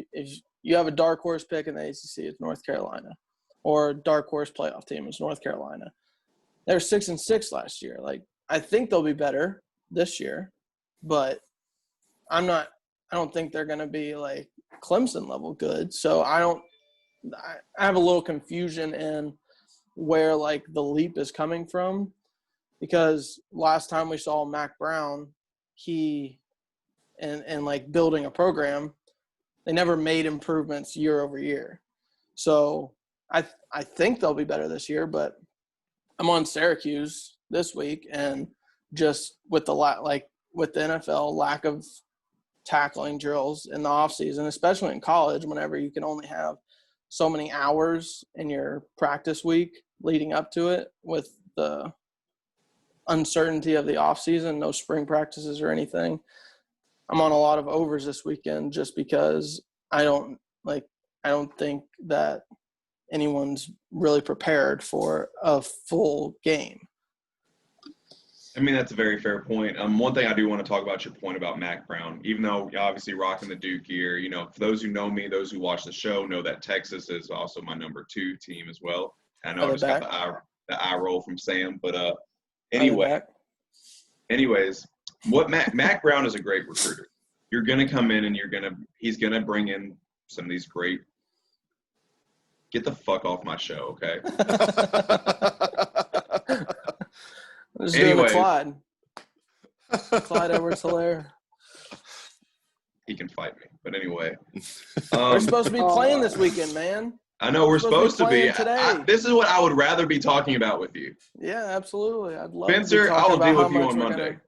you have a dark horse pick in the ACC, it's North Carolina, or dark horse playoff team is North Carolina. They were 6-6 last year. Like, I think they'll be better this year, but I don't think they're going to be like Clemson level good. So I have a little confusion in where like the leap is coming from, because last time we saw Mac Brown, and like building a program, they never made improvements year over year. So I think they'll be better this year, but I'm on Syracuse this week, and just with the with the NFL lack of tackling drills in the offseason, especially in college, whenever you can only have so many hours in your practice week leading up to it, with the uncertainty of the offseason, no spring practices or anything. I'm on a lot of overs this weekend, just because I don't think that anyone's really prepared for a full game. I mean, that's a very fair point. One thing I do want to talk about your point about Mac Brown, even though you're obviously rocking the Duke gear, you know, for those who know me, those who watch the show know that Texas is also my number 2 team as well. I know I just got the eye roll from Sam, but anyways, what Mac Brown is a great recruiter. You're going to come in and he's going to bring in some of these great – get the fuck off my show, okay? Just doing the Clyde Edwards-Helaire. He can fight me, but anyway. We're supposed to be playing this weekend, man. I know we're supposed to be. Today. This is what I would rather be talking about with you. Yeah, absolutely. I'd love Spencer, to be I will talking deal about with you on Monday.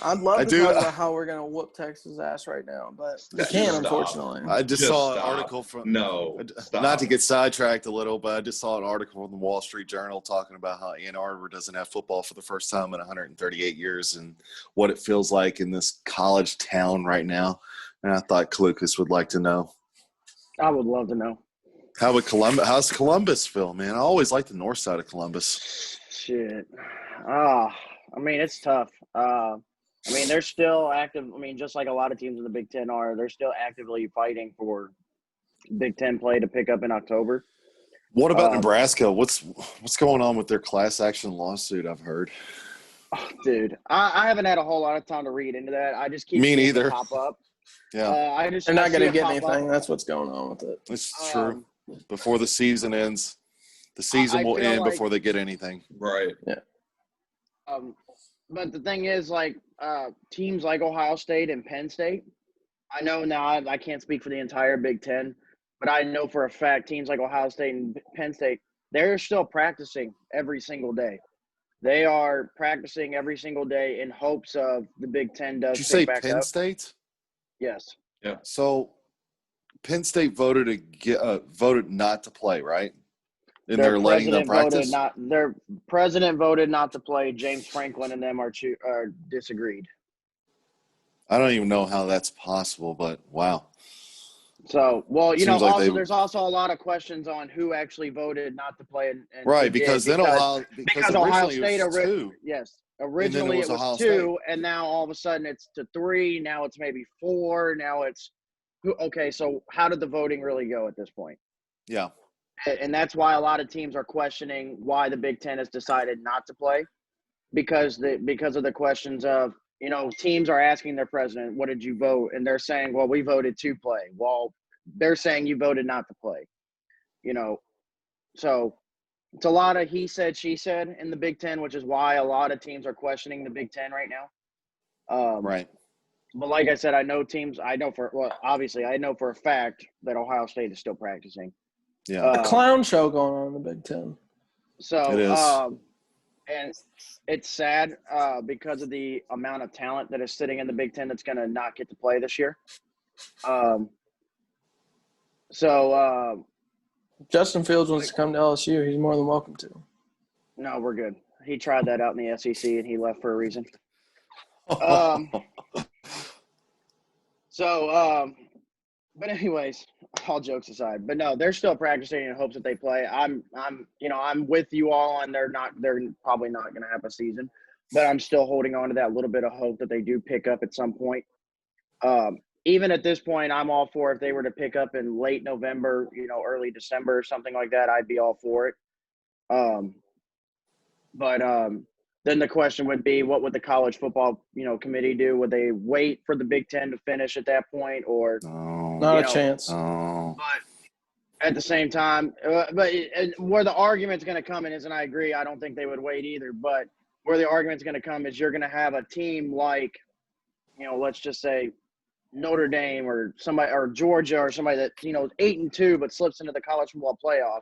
I'd love to talk about how we're going to whoop Texas' ass right now, but we can't, unfortunately. I just saw an article from – not to get sidetracked a little, but I just saw an article from the Wall Street Journal talking about how Ann Arbor doesn't have football for the first time in 138 years and what it feels like in this college town right now. And I thought Kalukas would like to know. I would love to know. How's Columbus feel, man? I always like the north side of Columbus. Shit. I mean, it's tough. I mean, they're still active. I mean, just like a lot of teams in the Big Ten are, they're still actively fighting for Big Ten play to pick up in October. What about Nebraska? What's going on with their class action lawsuit? I've heard. Oh, dude, I haven't had a whole lot of time to read into that. I just keep Me neither. Pop up. Yeah, they're not going to get anything. That's what's going on with it. It's true. Before the season ends, the season will end before they get anything. Right. Yeah. But the thing is, like, teams like Ohio State and Penn State, I know now I can't speak for the entire Big Ten, but I know for a fact teams like Ohio State and Penn State, they're still practicing every single day. They are practicing every single day in hopes of the Big Ten does pick back up. Did you say Penn up. State? Yes. Yeah. So Penn State voted not to play, right? And they're letting them practice? Their president voted not to play. James Franklin and them are disagreed. I don't even know how that's possible, but wow. So, well, you know, like there's also a lot of questions on who actually voted not to play. And right, because Ohio State was 2. Yes. Originally it was 2, and now all of a sudden it's to 3. Now it's maybe 4. Now it's – okay, so how did the voting really go at this point? Yeah. And that's why a lot of teams are questioning why the Big Ten has decided not to play, because of the questions of, you know, teams are asking their president, what did you vote? And they're saying, well, we voted to play. Well, they're saying you voted not to play, you know. So it's a lot of he said, she said in the Big Ten, which is why a lot of teams are questioning the Big Ten right now. Right. But like I said, obviously I know for a fact that Ohio State is still practicing. Yeah. A clown show going on in the Big Ten. So it is. And it's sad because of the amount of talent that is sitting in the Big Ten that's going to not get to play this year. Justin Fields wants to come to LSU. He's more than welcome to. No, we're good. He tried that out in the SEC, and he left for a reason. Um, But anyways, all jokes aside, but no, they're still practicing in hopes that they play. I'm with you all on they're probably not going to have a season, but I'm still holding on to that little bit of hope that they do pick up at some point. Even at this point, I'm all for if they were to pick up in late November, early December or something like that, I'd be all for it. But then the question would be, what would the college football, committee do? Would they wait for the Big Ten to finish at that point, or Not a chance? But at the same time, where the argument's going to come in is, and I agree, I don't think they would wait either. But where the argument's going to come is, you're going to have a team like, let's just say Notre Dame or somebody, or Georgia or somebody that 8-2 but slips into the college football playoff.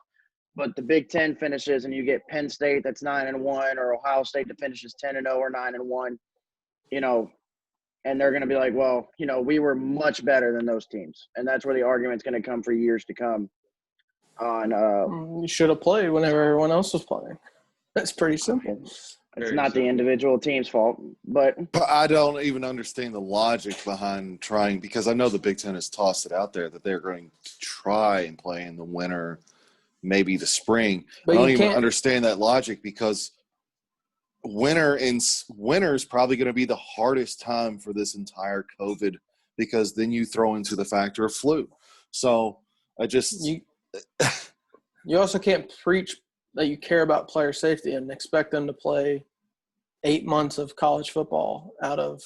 But the Big Ten finishes, and you get Penn State that's 9-1, or Ohio State that finishes 10-0 or 9-1, and they're going to be like, well, we were much better than those teams, and that's where the argument's going to come for years to come. You should have played whenever everyone else was playing. That's pretty simple. It's not the individual team's fault, but I don't even understand the logic behind trying, because I know the Big Ten has tossed it out there that they're going to try and play in the winter, maybe the spring. But I don't even understand that logic, because winter is probably going to be the hardest time for this entire COVID, because then you throw into the factor of flu. So I just you also can't preach that you care about player safety and expect them to play 8 months of college football out of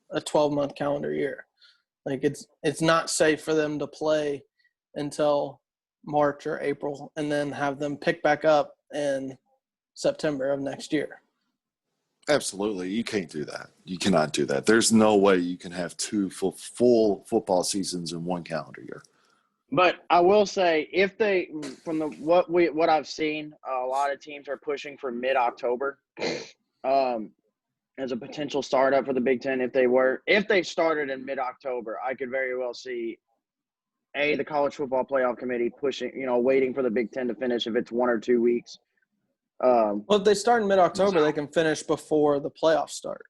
a 12-month calendar year. Like, it's not safe for them to play until March or April and then have them pick back up in September of next year. Absolutely. You can't do that. You cannot do that. There's no way you can have two full football seasons in one calendar year. But I will say, if they, from what I've seen, a lot of teams are pushing for mid-October as a potential startup for the Big Ten. If they started in mid-October, I could very well see the college football playoff committee pushing, waiting for the Big Ten to finish if it's 1 or 2 weeks. Well, if they start in mid-October, they can finish before the playoffs start.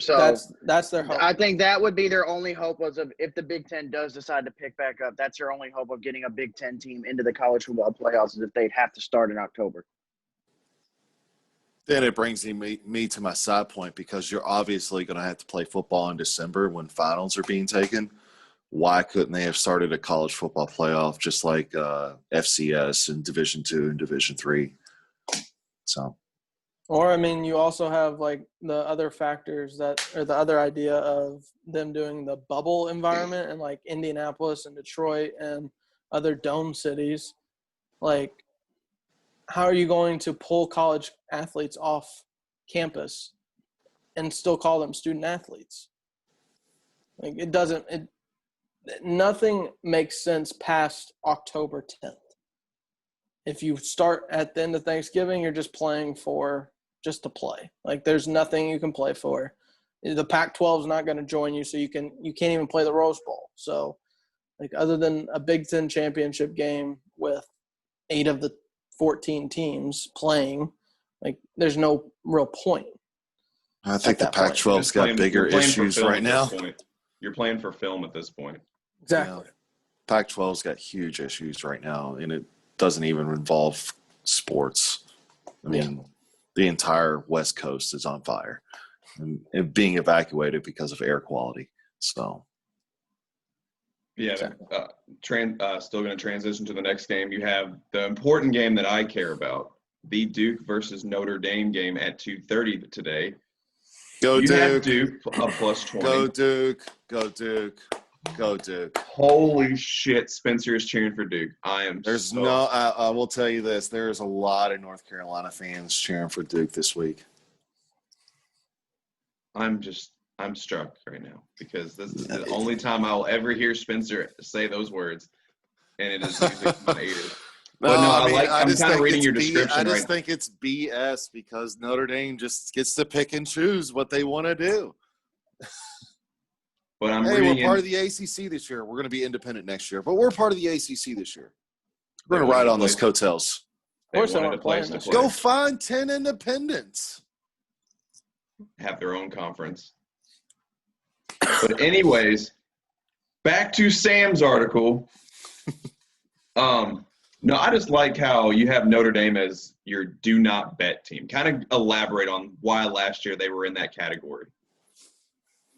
So that's their hope. I think that would be their only hope, if the Big Ten does decide to pick back up. That's their only hope of getting a Big Ten team into the college football playoffs, is if they'd have to start in October. Then it brings me to my side point, because you're obviously going to have to play football in December when finals are being taken. Why couldn't they have started a college football playoff just like FCS and Division II and Division III? So. Or, you also have, like, the other factors or the other idea of them doing the bubble environment in, like, Indianapolis and Detroit and other dome cities. Like, how are you going to pull college athletes off campus and still call them student athletes? Like, nothing makes sense past October 10th. If you start at the end of Thanksgiving, you're just playing just to play. Like, there's nothing you can play for. The Pac-12 is not going to join you, so you can't even play the Rose Bowl. So, like, other than a Big Ten championship game with 8 of the 14 teams playing, like, there's no real point. I think the Pac-12's got bigger issues right now. You're playing for film at this point. Exactly. Yeah. Pac-12's got huge issues right now, and it doesn't even involve sports. The entire West Coast is on fire and being evacuated because of air quality. So, yeah, still going to transition to the next game. You have the important game that I care about, the Duke versus Notre Dame game at 2:30 today. Go Duke. Have Duke a plus 20. Go Duke. Go Duke. Go Duke. Holy shit, Spencer is cheering for Duke. I will tell you this. There's a lot of North Carolina fans cheering for Duke this week. I'm struck right now, because this is the only time I'll ever hear Spencer say those words, and it is music to my ears. But I'm kind of reading your description. I just think it's BS, because Notre Dame just gets to pick and choose what they want to do. But we're part of the ACC this year. We're going to be independent next year, but we're part of the ACC this year. We're going to ride on those coattails. They course they wanted a weren't place playing to this play. Go find 10 independents. Have their own conference. But anyways, back to Sam's article. No, I just like how you have Notre Dame as your do not bet team. Kind of elaborate on why last year they were in that category.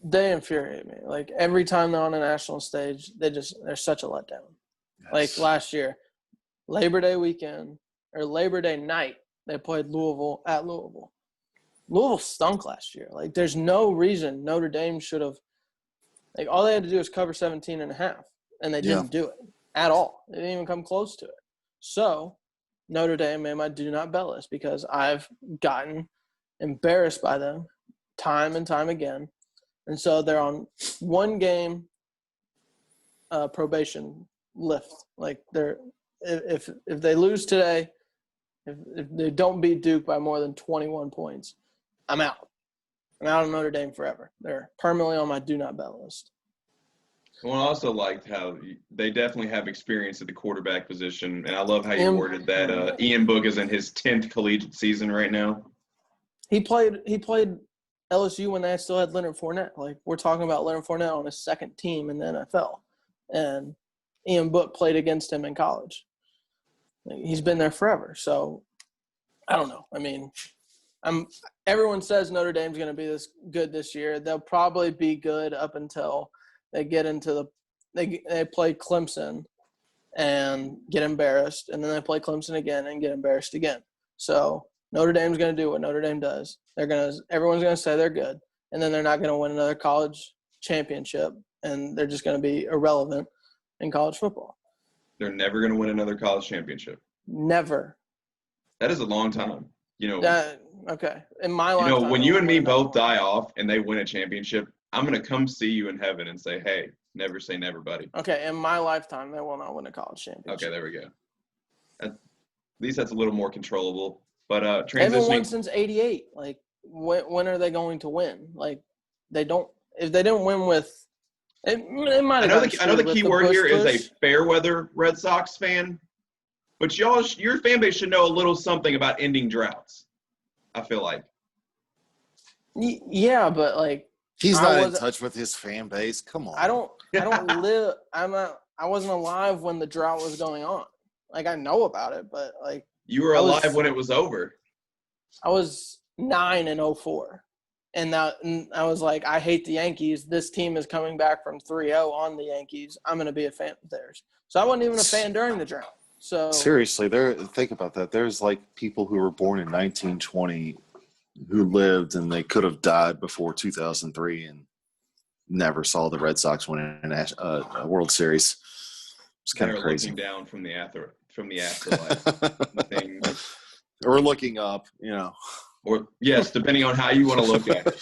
They infuriate me. Like every time they're on a national stage, they're such a letdown. Yes. Like last year, Labor Day weekend or Labor Day night, they played Louisville at Louisville. Louisville stunk last year. Like there's no reason Notre Dame should have – like all they had to do was cover 17.5, and they didn't do it at all. They didn't even come close to it. So Notre Dame made my do not bet list because I've gotten embarrassed by them time and time again. And so they're on one game probation lift. Like they're if they lose today, if they don't beat Duke by more than 21 points, I'm out. I'm out of Notre Dame forever. They're permanently on my do not bet list. Well, I also liked how they definitely have experience at the quarterback position, and I love how you worded that. Ian Book is in his 10th collegiate season right now. He played LSU when they still had Leonard Fournette. Like we're talking about Leonard Fournette on his second team in the NFL, and Ian Book played against him in college. He's been there forever. So I don't know. I mean, everyone says Notre Dame's going to be this good this year. They'll probably be good up until they get into they play Clemson and get embarrassed, and then they play Clemson again and get embarrassed again. So Notre Dame's going to do what Notre Dame does. Everyone's going to say they're good, and then they're not going to win another college championship, and they're just going to be irrelevant in college football. They're never going to win another college championship. Never. That is a long time. Okay. In my lifetime, when you and me both die off and they win a championship, I'm going to come see you in heaven and say, hey, never say never, buddy. Okay, in my lifetime, they will not win a college championship. Okay, there we go. At least that's a little more controllable. But transitioning. They haven't won since '88. Like, when are they going to win? Like, they don't. If they didn't win with, it might have. I know the key word here is a fair weather Red Sox fan, but your fan base should know a little something about ending droughts. I feel like. Yeah, but like. He's not in touch with his fan base. Come on. I don't live. I wasn't alive when the drought was going on. Like I know about it, but like you were alive when it was over. I was 9 in 2004, and I was like, I hate the Yankees. This team is coming back from 3-0 on the Yankees. I'm going to be a fan of theirs. So I wasn't even a fan during the drought. So seriously, think about that. There's like people who were born in 1920 who lived and they could have died before 2003 and never saw the Red Sox win a World Series. It's kind of crazy. Looking down from the afterlife. Or looking up, Or yes, depending on how you want to look at it.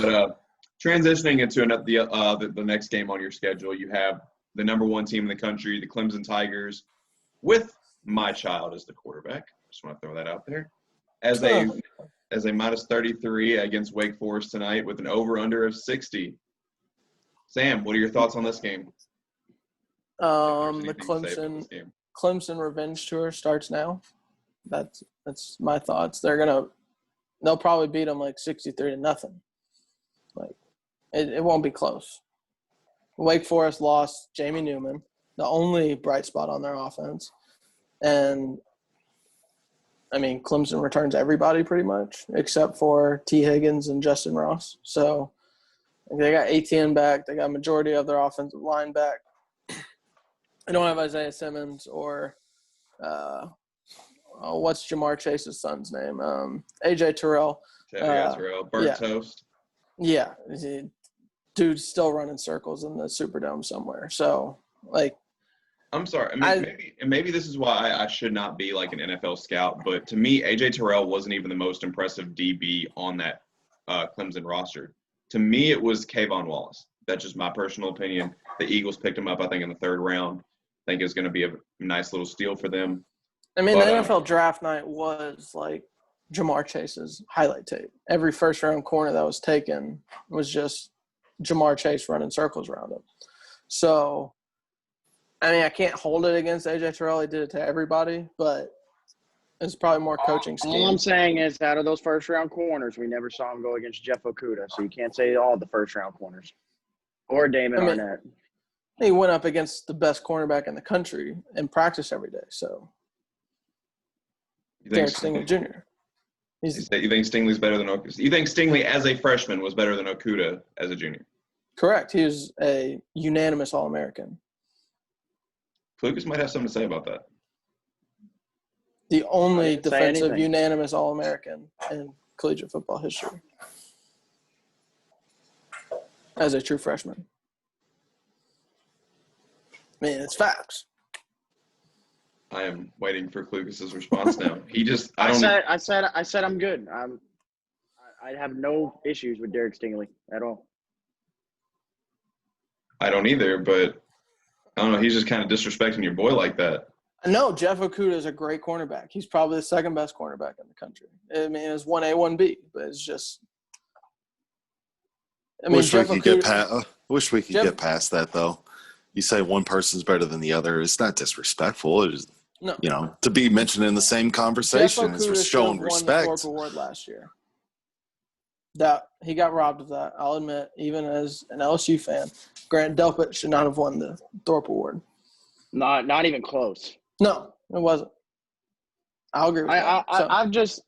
But transitioning into the next game on your schedule, you have the number one team in the country, the Clemson Tigers, with my child as the quarterback. Just want to throw that out there. As a minus 33 against Wake Forest tonight with an over-under of 60. Sam, what are your thoughts on this game? The Clemson revenge tour starts now. That's my thoughts. They'll probably beat them like 63-0. Like it won't be close. Wake Forest lost Jamie Newman, the only bright spot on their offense, and I mean, Clemson returns everybody pretty much except for T. Higgins and Justin Ross. So they got ATN back. They got a majority of their offensive line back. I don't have Isaiah Simmons or what's Jamar Chase's son's name? AJ Terrell. Terrell. Burnt toast. Yeah. Dude's still running circles in the Superdome somewhere. So, like, I'm sorry. Maybe this is why I should not be like an NFL scout, but to me, AJ Terrell wasn't even the most impressive DB on that Clemson roster. To me, it was Kayvon Wallace. That's just my personal opinion. The Eagles picked him up, I think, in the third round. I think it's going to be a nice little steal for them. I mean, the NFL draft night was like Jamar Chase's highlight tape. Every first-round corner that was taken was just Jamar Chase running circles around him. So, I mean, I can't hold it against AJ Terrell. He did it to everybody, but It's probably more coaching All I'm scheme. saying is, out of those first-round corners, we never saw him go against Jeff Okudah, so you can't say all the first-round corners. Or Damon Arnett. He went up against the best cornerback in the country and practiced every day. So, Derek Stingley Jr. You think Stingley's better than Okudah? You think Stingley as a freshman was better than Okudah as a junior? Correct. He was a unanimous All-American. Lucas might have something to say about that. The only defensive anything. unanimous All-American in collegiate football history as a true freshman. Man, it's facts. I am waiting for Lucas's response now. I said I'm good. I have no issues with Derek Stingley at all. I don't either, but I don't know. He's just kind of disrespecting your boy like that. No, Jeff Okudah is a great cornerback. He's probably the second best cornerback in the country. I mean, it's 1A, 1B, but it's just. Wish we could get past that, though. You say one person's better than the other. It's not disrespectful. It's just, no. To be mentioned in the same conversation is for showing respect. Won the Thorpe Award last year. That he got robbed of that. I'll admit, even as an LSU fan, Grant Delpit should not have won the Thorpe Award. Not even close. No, it wasn't. I'll agree with that. I've just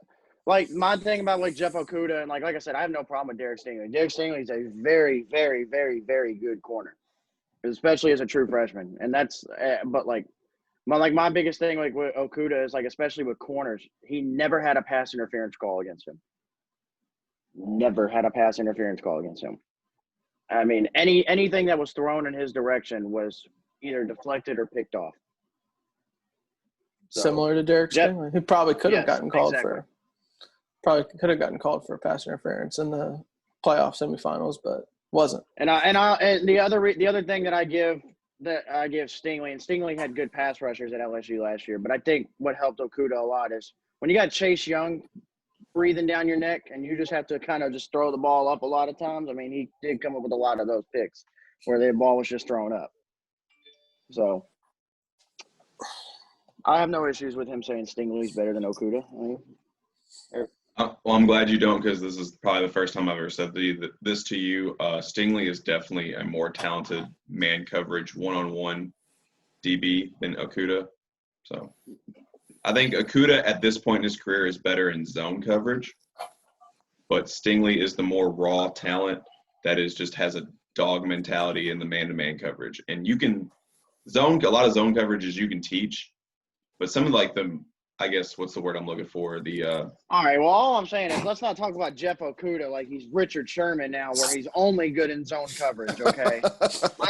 my thing about Jeff Okudah and like I said, I have no problem with Derek Stingley. Derek Stingley is a very, very, very, very good corner, especially as a true freshman. And that's my biggest thing with Okudah is especially with corners, he never had a pass interference call against him. Never had a pass interference call against him. I mean, anything that was thrown in his direction was either deflected or picked off. So, similar to Derek Stingley, who probably could have gotten called exactly. for pass interference in the playoff semifinals, but wasn't. And the other thing that I give Stingley, and Stingley had good pass rushers at LSU last year, but I think what helped Okudah a lot is when you got Chase Young breathing down your neck and you just have to kind of just throw the ball up a lot of times. I mean, he did come up with a lot of those picks where the ball was just thrown up. So I have no issues with him saying Stingley's better than Okudah. Well, I'm glad you don't, because this is probably the first time I've ever said this to you. Stingley is definitely a more talented man coverage one-on-one DB than Okudah. So I think Okudah at this point in his career is better in zone coverage, but Stingley is the more raw talent that just has a dog mentality in the man-to-man coverage. And you can a lot of zone coverages you can teach, but some of I guess what's the word I'm looking for? All right. Well, all I'm saying is let's not talk about Jeff Okudah like he's Richard Sherman now, where he's only good in zone coverage. Okay.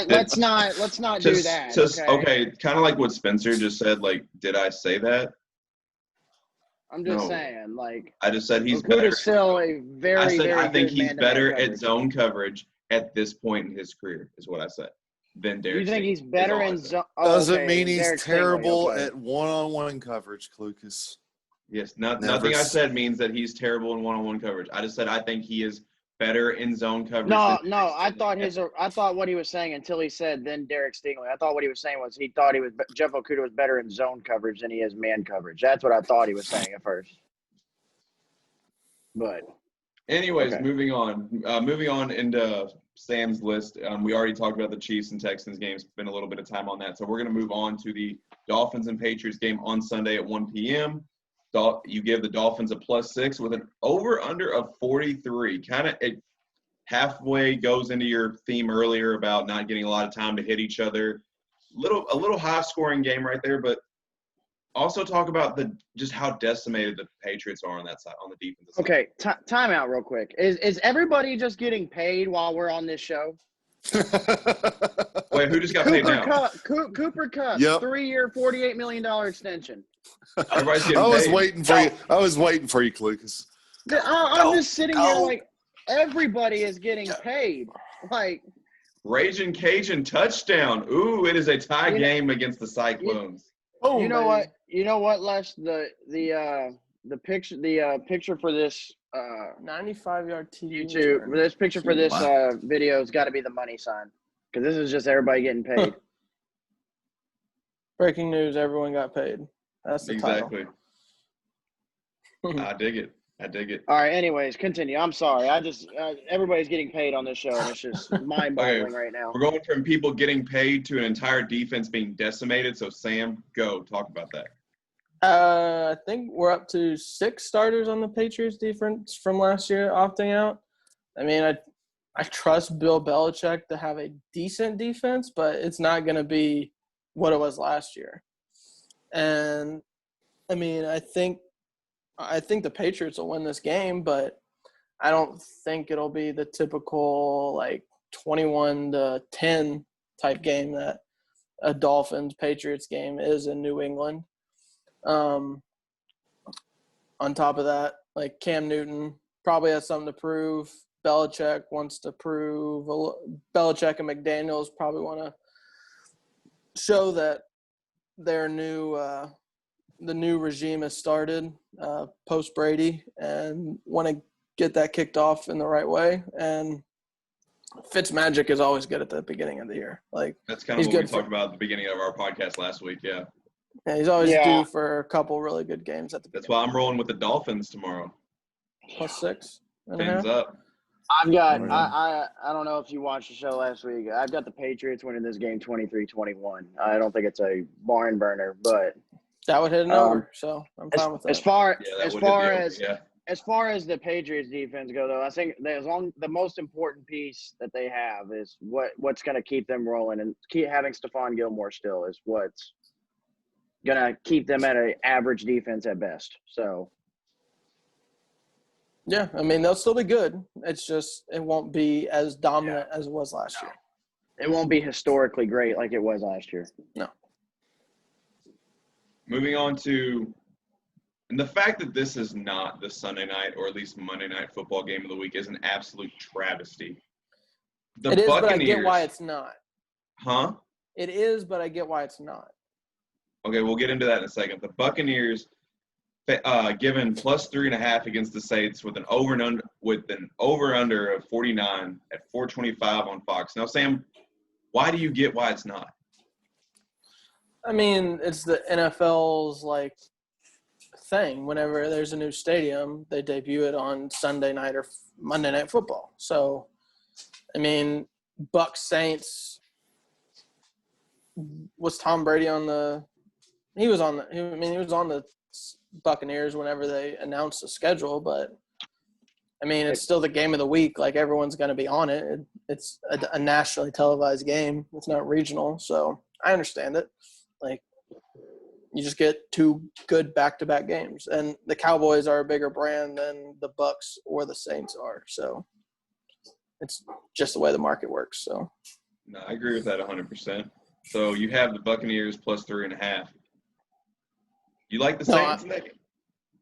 let's not do that. Okay. Kind of like what Spencer just said. Did I say that? I'm just saying. I just said he's Okudah's better. Still a very. Very I think good he's better coverage. at zone coverage at this point in his career. Is what I said. Than Derek. You think he's better in zone? Doesn't mean he's Derek terrible at one-on-one coverage, Lucas. Yes, nothing I said means that he's terrible in one-on-one coverage. I just said I think he is better in zone coverage. No. I thought what he was saying until he said then Derek Stingley. I thought what he was saying was he thought Jeff Okudah was better in zone coverage than he is man coverage. That's what I thought he was saying at first. But anyways, moving on into Sam's list. We already talked about the Chiefs and Texans game. Spent a little bit of time on that. So we're going to move on to the Dolphins and Patriots game on Sunday at 1 p.m. You give the Dolphins a +6 with an over-under of 43. Kind of halfway goes into your theme earlier about not getting a lot of time to hit each other. A little high-scoring game right there, but also talk about just how decimated the Patriots are on that side, on the defensive side. Okay, time out real quick. Is everybody just getting paid while we're on this show? Wait, who just got paid now? Cooper Kupp, Yep. 3-year, $48 million extension. Everybody's getting paid. I was waiting for you, Lucas. I'm just sitting here everybody is getting paid. Raging Cajun touchdown. Ooh, it is a tie game against the Cyclones. You know what? You know what, Les? The picture for this 95-yard TD YouTube. This picture for this video has got to be the money sign, because this is just everybody getting paid. Breaking news: everyone got paid. That's the title. I dig it. All right. Anyways, continue. I'm sorry. I just everybody's getting paid on this show, and it's just mind-boggling right now. We're going from people getting paid to an entire defense being decimated. So, Sam, go talk about that. I think we're up to 6 starters on the Patriots defense from last year opting out. I mean, I trust Bill Belichick to have a decent defense, but it's not going to be what it was last year. And, I mean, I think the Patriots will win this game, but I don't think it'll be the typical, 21-10 type game that a Dolphins-Patriots game is in New England. On top of that, Cam Newton probably has something to prove. Belichick wants to prove. Belichick and McDaniels probably want to show that their the new regime has started post Brady and want to get that kicked off in the right way. And Fitzmagic is always good at the beginning of the year. That's kind of what we talked about at the beginning of our podcast last week. Yeah. Yeah, he's always due for a couple really good games at the beginning. That's why I'm rolling with the Dolphins tomorrow. +6. Fins up. I've got I don't know if you watched the show last week. I've got the Patriots winning this game 23-21. I don't think it's a barn burner, but that would hit an over, so I'm fine with that. As far as the Patriots defense go, though, I think the most important piece that they have is what's going to keep them rolling, and keep having Stephon Gilmore still is what's going to keep them at an average defense at best. So. Yeah, I mean, they'll still be good. It's just it won't be as dominant as it was last year. It won't be historically great like it was last year. No. Moving on to – and the fact that this is not the Sunday night or at least Monday night football game of the week is an absolute travesty. It is, but I get why it's not. Huh? It is, but I get why it's not. Okay, we'll get into that in a second. The Buccaneers – given +3.5 against the Saints with an over under of 49 at 425 on Fox. Now, Sam, why do you get why it's not? I mean, it's the NFL's thing. Whenever there's a new stadium, they debut it on Sunday night or Monday Night Football. So, I mean, Bucs Saints. Was Tom Brady on the? He was on the Buccaneers whenever they announced the schedule, but I mean, it's still the game of the week. Everyone's going to be on it. It's a nationally televised game. It's not regional, so I understand it. You just get 2 good back-to-back games, and the Cowboys are a bigger brand than the Bucs or the Saints are, so it's just the way the market works. So, no, I agree with that 100%. So you have the Buccaneers +3.5. You like the Saints, Nick?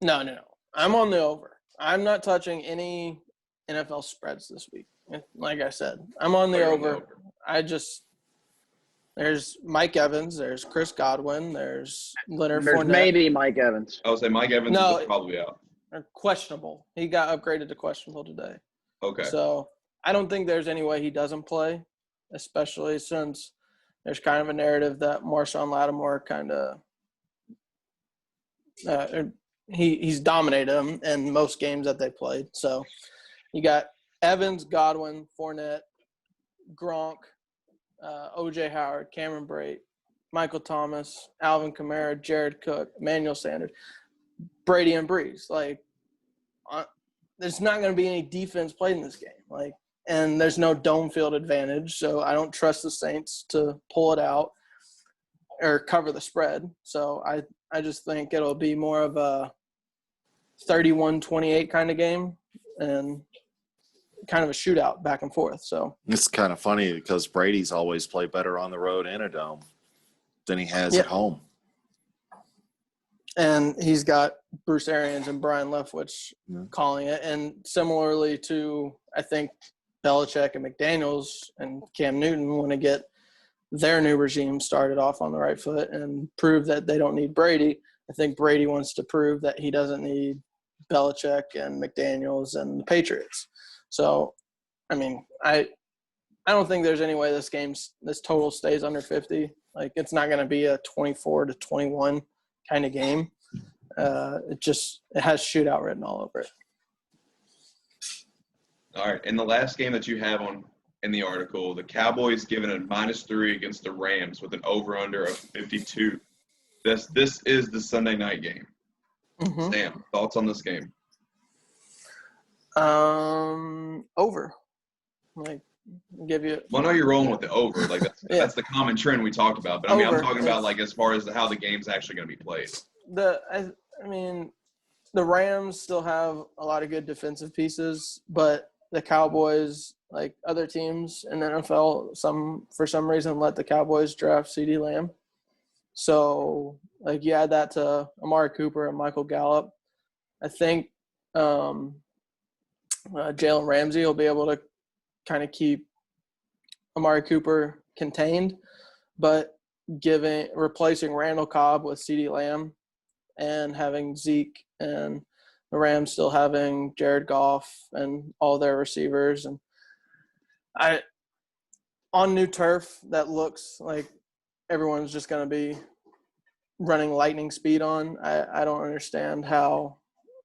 No. I'm on the over. I'm not touching any NFL spreads this week. Like I said, I'm on the over. There's Mike Evans. There's Chris Godwin. There's Leonard Fournette. Maybe Mike Evans. I would say Mike Evans is probably out. Questionable. He got upgraded to questionable today. Okay. So I don't think there's any way he doesn't play, especially since there's kind of a narrative that Marshawn Lattimore kind of he's dominated them in most games that they played. So you got Evans, Godwin, Fournette, Gronk, O.J. Howard, Cameron Brate, Michael Thomas, Alvin Kamara, Jared Cook, Emmanuel Sanders, Brady and Breeze. There's not going to be any defense played in this game. And there's no dome field advantage, so I don't trust the Saints to pull it out or cover the spread. So I just think it'll be more of a 31-28 kind of game and kind of a shootout back and forth. So it's kind of funny because Brady's always played better on the road in a dome than he has at home. And he's got Bruce Arians and Brian Leftwich calling it. And similarly to, I think, Belichick and McDaniels and Cam Newton want to get their new regime started off on the right foot and prove that they don't need Brady. I think Brady wants to prove that he doesn't need Belichick and McDaniels and the Patriots. So, I mean, I don't think there's any way this total stays under 50. It's not going to be a 24-21 kind of game. It has shootout written all over it. All right, and the last game that you have in the article, the Cowboys given a -3 against the Rams with an over/under of 52. This is the Sunday night game. Mm-hmm. Sam, thoughts on this game? Over. Like, give you. Well, I know you're rolling with the over. Like that's the common trend we talked about. But I mean, Over. I'm talking about like as far as how the game's actually going to be played. I mean, the Rams still have a lot of good defensive pieces, but the Cowboys, like other teams in the NFL, for some reason let the Cowboys draft CeeDee Lamb. So, like, you add that to Amari Cooper and Michael Gallup. I think Jalen Ramsey will be able to kind of keep Amari Cooper contained, but replacing Randall Cobb with CeeDee Lamb and having Zeke and the Rams still having Jared Goff and all their receivers. And on new turf, that looks like everyone's just going to be running lightning speed on. I don't understand how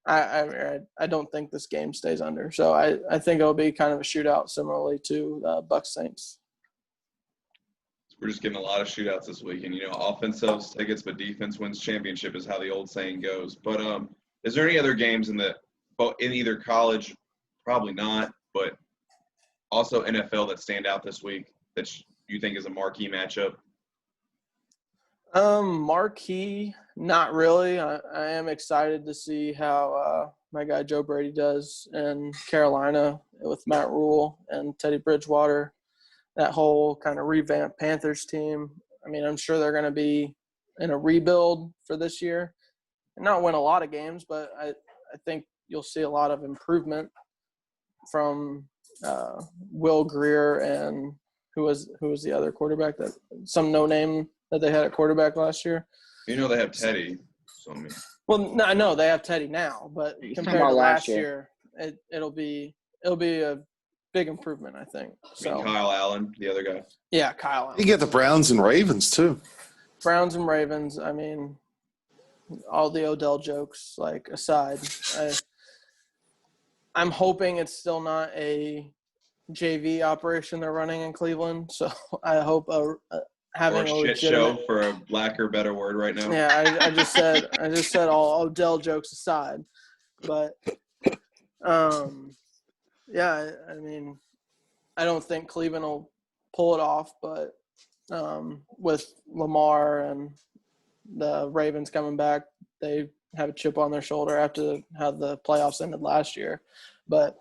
I don't think this game stays under. So I think it'll be kind of a shootout similarly to Bucs Saints. We're just getting a lot of shootouts this week. And, offense sells tickets, but defense wins championship is how the old saying goes. But is there any other games in either college? Probably not, but also NFL that stand out this week that you think is a marquee matchup? Marquee, not really. I am excited to see how my guy Joe Brady does in Carolina with Matt Rule and Teddy Bridgewater. That whole kind of revamped Panthers team. I mean, I'm sure they're going to be in a rebuild for this year and not win a lot of games, but I think you'll see a lot of improvement from Will Greer and who was the other quarterback, that some no name that they had at quarterback last year. They have Teddy. So I mean. Well, no, I know they have Teddy now, but compared to last year, it'll be a big improvement, I think. So Kyle Allen, the other guy. Yeah, Kyle Allen. You get the Browns and Ravens too. Browns and Ravens. I mean, all the Odell jokes aside, I'm hoping it's still not a JV operation they're running in Cleveland. So I hope having or a shit show for a lack or better word right now. Yeah, I just said all Odell jokes aside, but yeah, I mean, I don't think Cleveland will pull it off, but with Lamar and the Ravens coming back, they have a chip on their shoulder after how the playoffs ended last year. But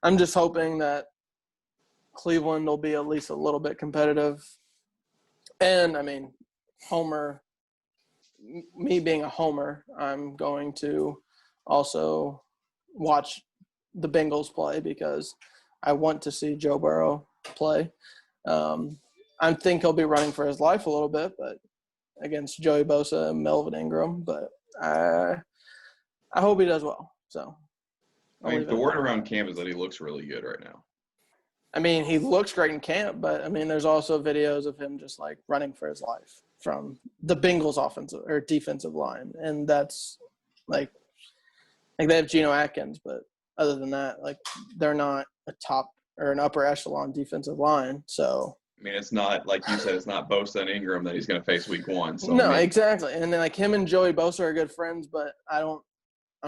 I'm just hoping that Cleveland will be at least a little bit competitive. And, I mean, me being a homer, I'm going to also watch the Bengals play because I want to see Joe Burrow play. I think he'll be running for his life a little bit, but against Joey Bosa and Melvin Ingram. But I hope he does well. So, the word around camp is that he looks really good right now. I mean, he looks great in camp, but I mean, there's also videos of him just running for his life from the Bengals offensive or defensive line, and that's like they have Geno Atkins, but other than that, they're not a top or an upper echelon defensive line. So I mean, it's not like you said, it's not Bosa and Ingram that he's going to face week 1. So no, exactly. And then him and Joey Bosa are good friends, but I don't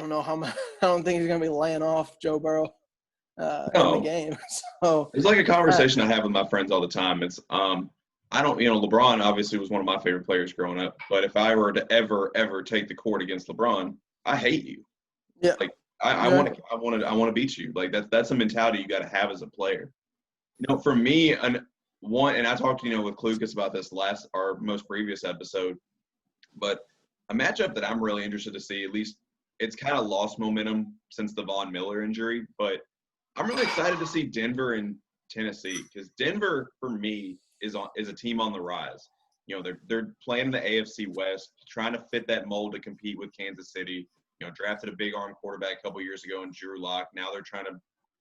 know how much. I don't think he's going to be laying off Joe Burrow in the game. So it's like a conversation I have with my friends all the time. It's I don't, LeBron obviously was one of my favorite players growing up, but if I were to ever take the court against LeBron, I hate you. Yeah. I want to beat you. That's a mentality you got to have as a player. For me, and I talked with Clucas about this our most previous episode, but a matchup that I'm really interested to see, at least it's kind of lost momentum since the Von Miller injury, but I'm really excited to see Denver and Tennessee because Denver for me is a team on the rise. They're playing the AFC West, trying to fit that mold to compete with Kansas City. Drafted a big arm quarterback a couple years ago in Drew Lock. Now they're trying to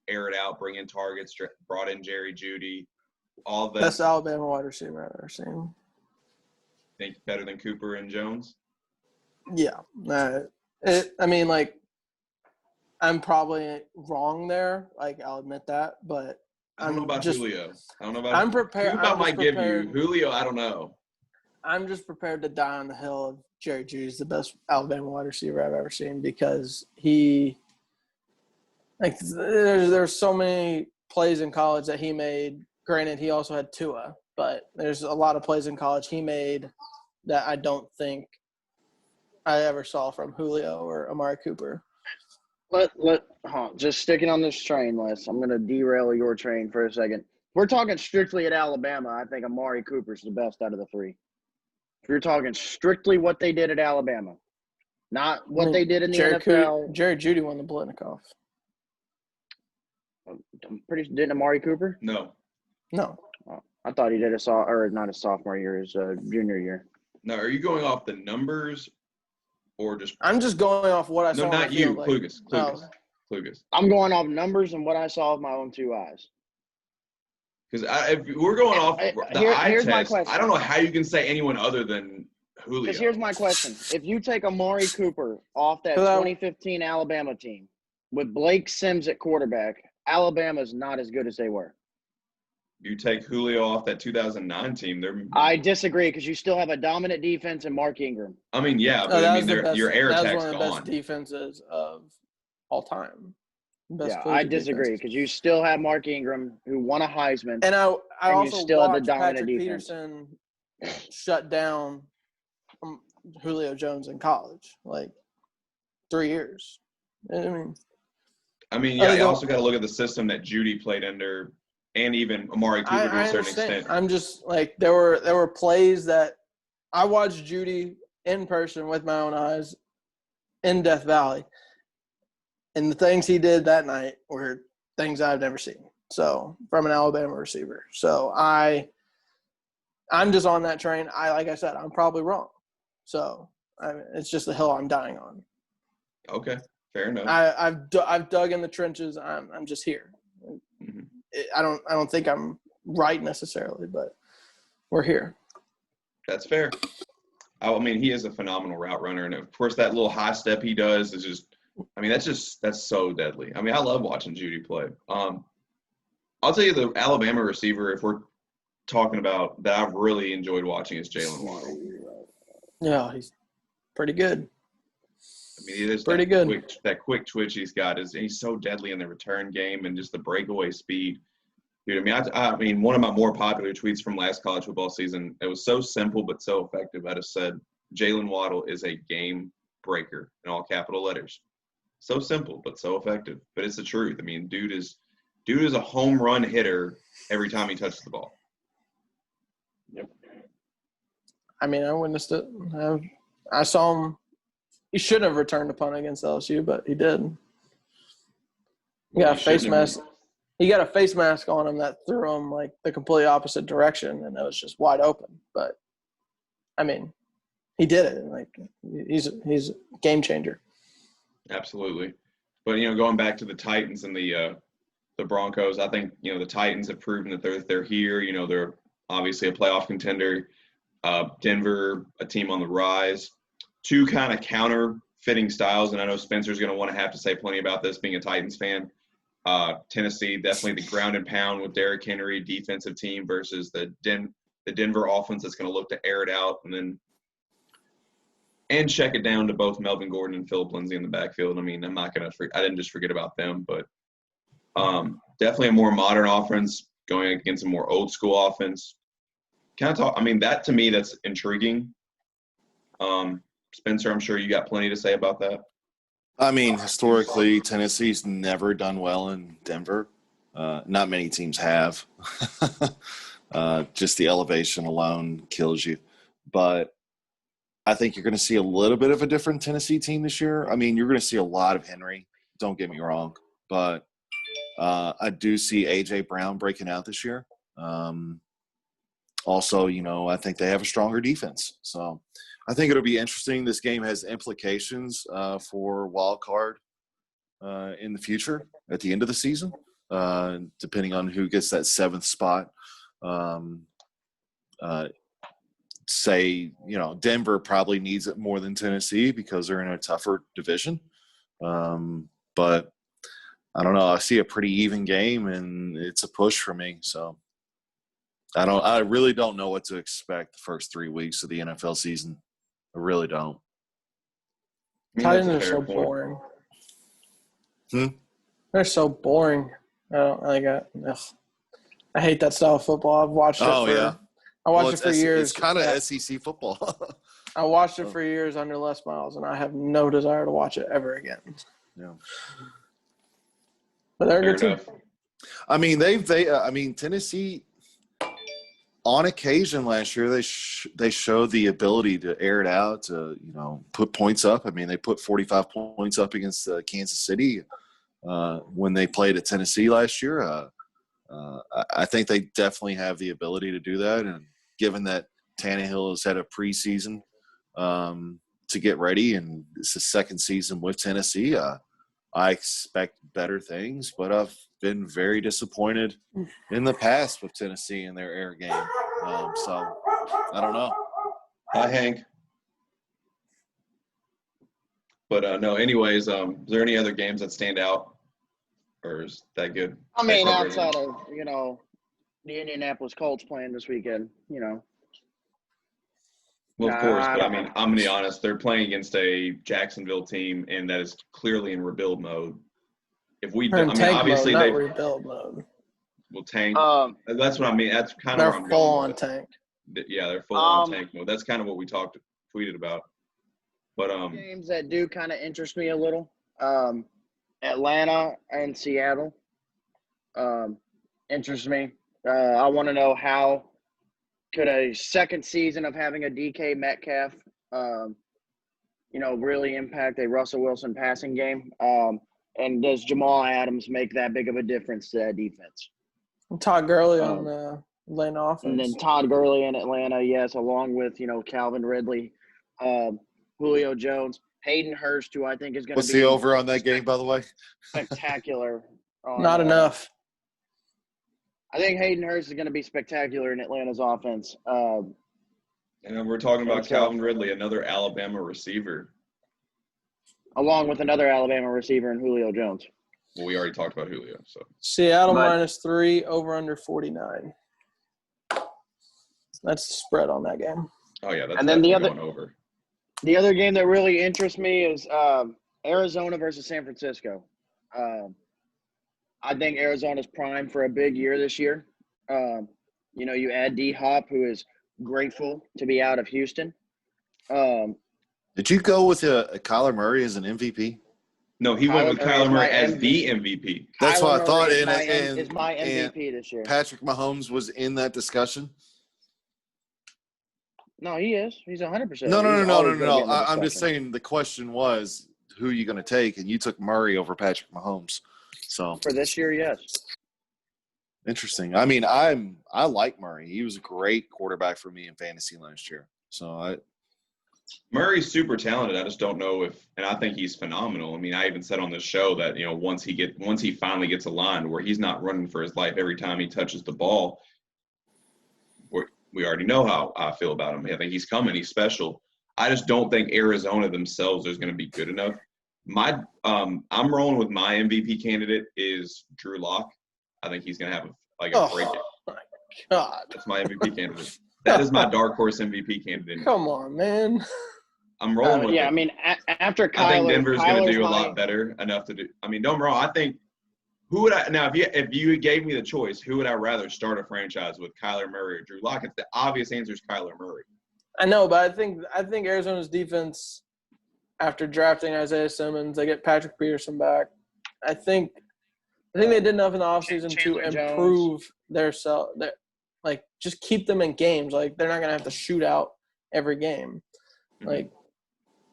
air it out, bring in targets, brought in Jerry Jeudy. All the best Alabama wide receiver I've ever seen. Think better than Cooper and Jones? Yeah. I mean, like, I'm probably wrong there. Like, I'll admit that, but I don't know about Julio. I don't know about I'm prepared. Cuba I'm just might give you. prepared. Julio, I don't know. I'm just prepared to die on the hill of Jerry Jeudy's the best Alabama wide receiver I've ever seen because there's so many plays in college that he made. Granted, he also had Tua, but there's a lot of plays in college he made that I don't think I ever saw from Julio or Amari Cooper. Just sticking on this train, Les. I'm going to derail your train for a second. We're talking strictly at Alabama. I think Amari Cooper's the best out of the three. If you're talking strictly what they did at Alabama, not what they did in the NFL. Jerry Jeudy won the Blitnikoff. Didn't Amari Cooper? No. Oh, I thought he did not a sophomore year, his junior year. No, are you going off the numbers or just? I'm just going off what I saw. No, not you, Kluges. Kluges. I'm going off numbers and what I saw with my own two eyes. Because if we're going off the eye here's test, my question. I don't know how you can say anyone other than Julio. Because here's my question. If you take Amari Cooper off that 2015 Alabama team with Blake Sims at quarterback, Alabama's not as good as they were. You take Julio off that 2009 team, I disagree because you still have a dominant defense in Mark Ingram. I mean, yeah, but I mean, your air attack's gone. That was one of the best defenses of all time. I disagree because you still have Mark Ingram who won a Heisman, and I also still watched had the dominant Patrick defense. Peterson shut down Julio Jones in college, like 3 years. I mean, yeah, you also got to look at the system that Jeudy played under, and even Amari Cooper to a certain extent. I'm just like there were plays that I watched Jeudy in person with my own eyes in Death Valley, and the things he did that night were things I've never seen. So from an Alabama receiver, so I'm just on that train. Like I said, I'm probably wrong. So it's just the hill I'm dying on. Okay, fair enough. I've dug in the trenches. I'm just here. Mm-hmm. I don't think I'm right necessarily, but we're here. That's fair. I mean, he is a phenomenal route runner, and of course, that little high step he does is just. I mean, that's so deadly. I mean, I love watching Jeudy play. I'll tell you the Alabama receiver, if we're talking about that I've really enjoyed watching, is Jalen Waddle. Yeah, he's pretty good. I mean, it is pretty good. That quick twitch he's got he's so deadly in the return game and just the breakaway speed. Dude, I mean, one of my more popular tweets from last college football season, it was so simple but so effective. I just said, Jalen Waddle is a game breaker in all capital letters. So simple but so effective. But it's the truth. I mean, dude is a home run hitter every time he touches the ball. Yep. I mean, I witnessed it. I saw him. He shouldn't have returned a punt against LSU, but he did. He got a face mask. He got a face mask on him that threw him like the complete opposite direction, and it was just wide open. But I mean, he did it. Like he's a game changer. Absolutely. But going back to the Titans and the Broncos, I think the Titans have proven that they're here. They're obviously a playoff contender. Denver, a team on the rise. Two kind of counterfeiting styles, and I know Spencer's going to have to say plenty about this, being a Titans fan. Tennessee, definitely the ground and pound with Derrick Henry defensive team versus the Denver offense that's going to look to air it out and check it down to both Melvin Gordon and Phillip Lindsay in the backfield. I mean, I didn't just forget about them, but definitely a more modern offense going against a more old school offense. That to me, that's intriguing. Spencer, I'm sure you got plenty to say about that. I mean, historically, Tennessee's never done well in Denver. Not many teams have. Just the elevation alone kills you. But I think you're going to see a little bit of a different Tennessee team this year. I mean, you're going to see a lot of Henry. Don't get me wrong. But I do see A.J. Brown breaking out this year. Also, I think they have a stronger defense. So I think it'll be interesting. This game has implications for wild card in the future at the end of the season, depending on who gets that 7th spot. say, Denver probably needs it more than Tennessee because they're in a tougher division. But I don't know. I see a pretty even game, and it's a push for me. So I really don't know what to expect the first 3 weeks of the NFL season. I really don't. Tight That's ends a are fair so point. boring. Hmm? They're so boring. I don't like it. Ugh. I hate that style of football. I've watched it I watched it for years. It's kind of SEC football. I watched it for years under Les Miles, and I have no desire to watch it ever again. Yeah. But they're a Fair good team. enough. I mean, Tennessee, on occasion last year, they showed the ability to air it out, to put points up. I mean, they put 45 points up against Kansas City when they played at Tennessee last year. I think they definitely have the ability to do that, and given that Tannehill has had a preseason to get ready, and it's his second season with Tennessee, I expect better things, but I've been very disappointed in the past with Tennessee in their air game. So I don't know. Hi, Hank. But no, anyways, is there any other games that stand out, or is that good? I mean, That cover outside everything? of the Indianapolis Colts playing this weekend, Well, of course, but I don't mean, know. I'm gonna be honest. They're playing against a Jacksonville team, and that is clearly in rebuild mode. They're in tank obviously mode, they not rebuild mode. will tank. Um, That's what I mean. That's kind of They're where I'm full going on with tank. it. Yeah, they're full on tank mode. That's kind of what we tweeted about. But games that do kind of interest me a little. Atlanta and Seattle interests me. I want to know how could a second season of having a DK Metcalf, really impact a Russell Wilson passing game? And does Jamal Adams make that big of a difference to that defense? Todd Gurley on the Atlanta offense. And then Todd Gurley in Atlanta, yes, along with, Calvin Ridley, Julio Jones, Hayden Hurst, who I think is going to be – What's the over on that game, by the way? spectacular. Not enough. I think Hayden Hurst is going to be spectacular in Atlanta's offense. and we're talking about so- Calvin Ridley, another Alabama receiver. Along with another Alabama receiver in Julio Jones. Well, we already talked about Julio, so Seattle -3, over under 49. That's the spread on that game. oh yeah, that's And then definitely going over. The other game that really interests me is Arizona versus San Francisco. I think Arizona's primed for a big year this year. You add D-Hop, who is grateful to be out of Houston. Did you go with Kyler Murray as an MVP? No, he went with Kyler Kyler Murray Murray is as my the MVP. That's what I thought. Is And my MVP this year. Patrick Mahomes was in that discussion. No, he is. He's 100%. No. I'm I'm just saying the question was, who are you going to take? And you took Murray over Patrick Mahomes. So For this year, yes. interesting. I mean, I like Murray. He was a great quarterback for me in fantasy last year. So Murray's super talented. I just don't know and I think he's phenomenal. I mean, I even said on this show that once he finally gets aligned, where he's not running for his life every time he touches the ball, we already know how I feel about him. I think he's coming. He's special. I just don't think Arizona themselves is going to be good enough. I'm rolling with my MVP candidate is Drew Lock. I think he's going to have a break. Oh, my God. That's my MVP candidate. That is my dark horse MVP candidate. Come on, man. I'm rolling with it. I mean, after Kyler, I think Denver's going to do a Kyler's lot better enough to do. I mean, don't get me wrong. I think who would I now if you gave me the choice, who would I rather start a franchise with, Kyler Murray or Drew Lock? The obvious answer is Kyler Murray. I know, but I think Arizona's defense, after drafting Isaiah Simmons, they get Patrick Peterson back. I think they did enough in the offseason to Chandler improve their just keep them in games. Like, they're not gonna have to shoot out every game. Like,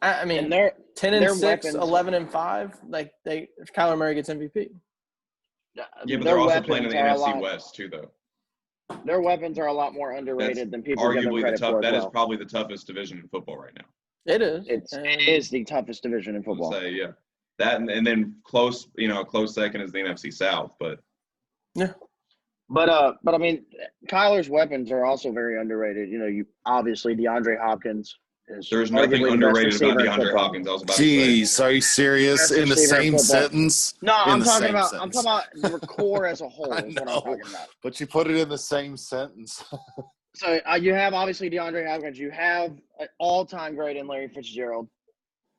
I mean, and 10-6, weapons, 11-5. Like, if Kyler Murray gets MVP. Yeah, but they're also playing in the NFC West too, though. Their weapons are a lot more underrated than people give them Arguably credit for. That is probably the toughest division in football right now. It is. It is the toughest division in football. Say, yeah. That and then close second is the NFC South, but yeah. But I mean, Kyler's weapons are also very underrated. You know, you obviously DeAndre Hopkins is There's nothing arguably the best underrated about receiver in DeAndre football. Hopkins. I was about to say. Jeez, are you serious? Best In the receiver in same football. sentence? No, In I'm the talking same about sentence. the core as a whole I is what I'm know, talking about. but you put it in the same sentence. So you have obviously DeAndre Hopkins. You have an all-time great in Larry Fitzgerald.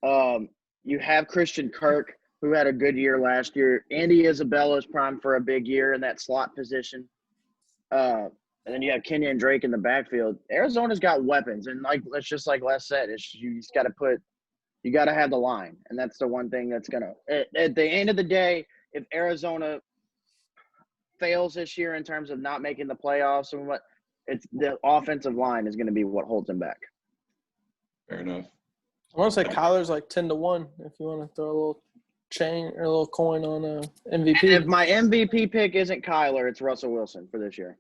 You have Christian Kirk, who had a good year last year. Andy Isabella is primed for a big year in that slot position. And then you have Kenyon Drake in the backfield. Arizona's got weapons, and it's just like Les said, you just got to have the line, and that's the one thing that's gonna. At the end of the day, if Arizona fails this year in terms of not making the playoffs and what, it's the offensive line is going to be what holds them back. Fair enough. I want to say Kyler's like 10-1 if you want to throw a little chain or a little coin on MVP. And if my MVP pick isn't Kyler, it's Russell Wilson for this year.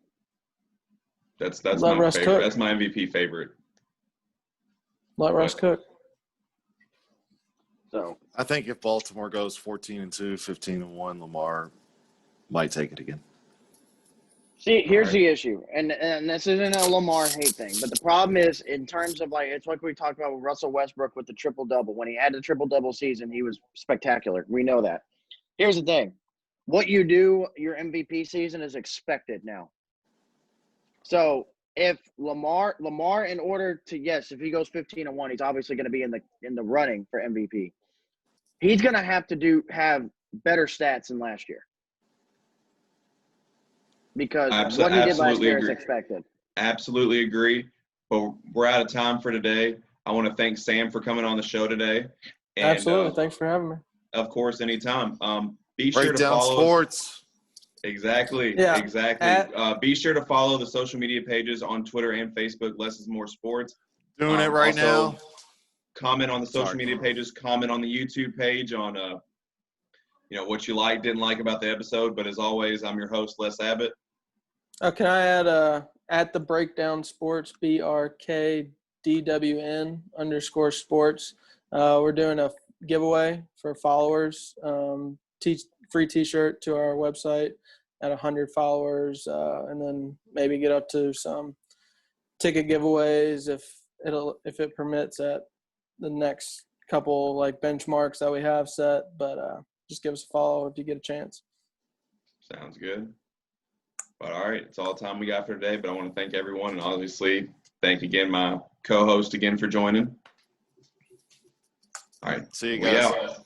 That's Let my Russ favorite. cook. That's my MVP favorite. Let Russ cook. So I think if Baltimore goes 14-2, 15-1, Lamar might take it again. see, here's the issue, and this isn't a Lamar hate thing, but the problem is in terms of it's like we talked about with Russell Westbrook with the triple-double. When he had the triple-double season, he was spectacular. We know that. Here's the thing. What you do your MVP season is expected now. So if Lamar in order to, yes, if he goes 15-1, he's obviously going to be in the running for MVP. He's going to have better stats than last year. Because what he did last year is expected. Absolutely agree. But we're out of time for today. I want to thank Sam for coming on the show today. And, Absolutely. Thanks for having me. Of course, anytime. Be sure to Breakdown follow sports. Exactly. Yeah. Exactly. Be sure to follow the social media pages on Twitter and Facebook. Less is more sports. Doing it right also, now. Comment on the social Sorry. media pages. Comment on the YouTube page on what you like, didn't like about the episode. But as always, I'm your host, Les Abbott. Can I add at the Breakdown Sports, BRKDWN_sports. We're doing a giveaway for followers. Free T-shirt to our website at 100 followers, and then maybe get up to some ticket giveaways if it permits at the next couple benchmarks that we have set. But just give us a follow if you get a chance. Sounds good. But all right, it's all the time we got for today. But I want to thank everyone, and obviously thank again my co-host again for joining. All right, See you we guys. out.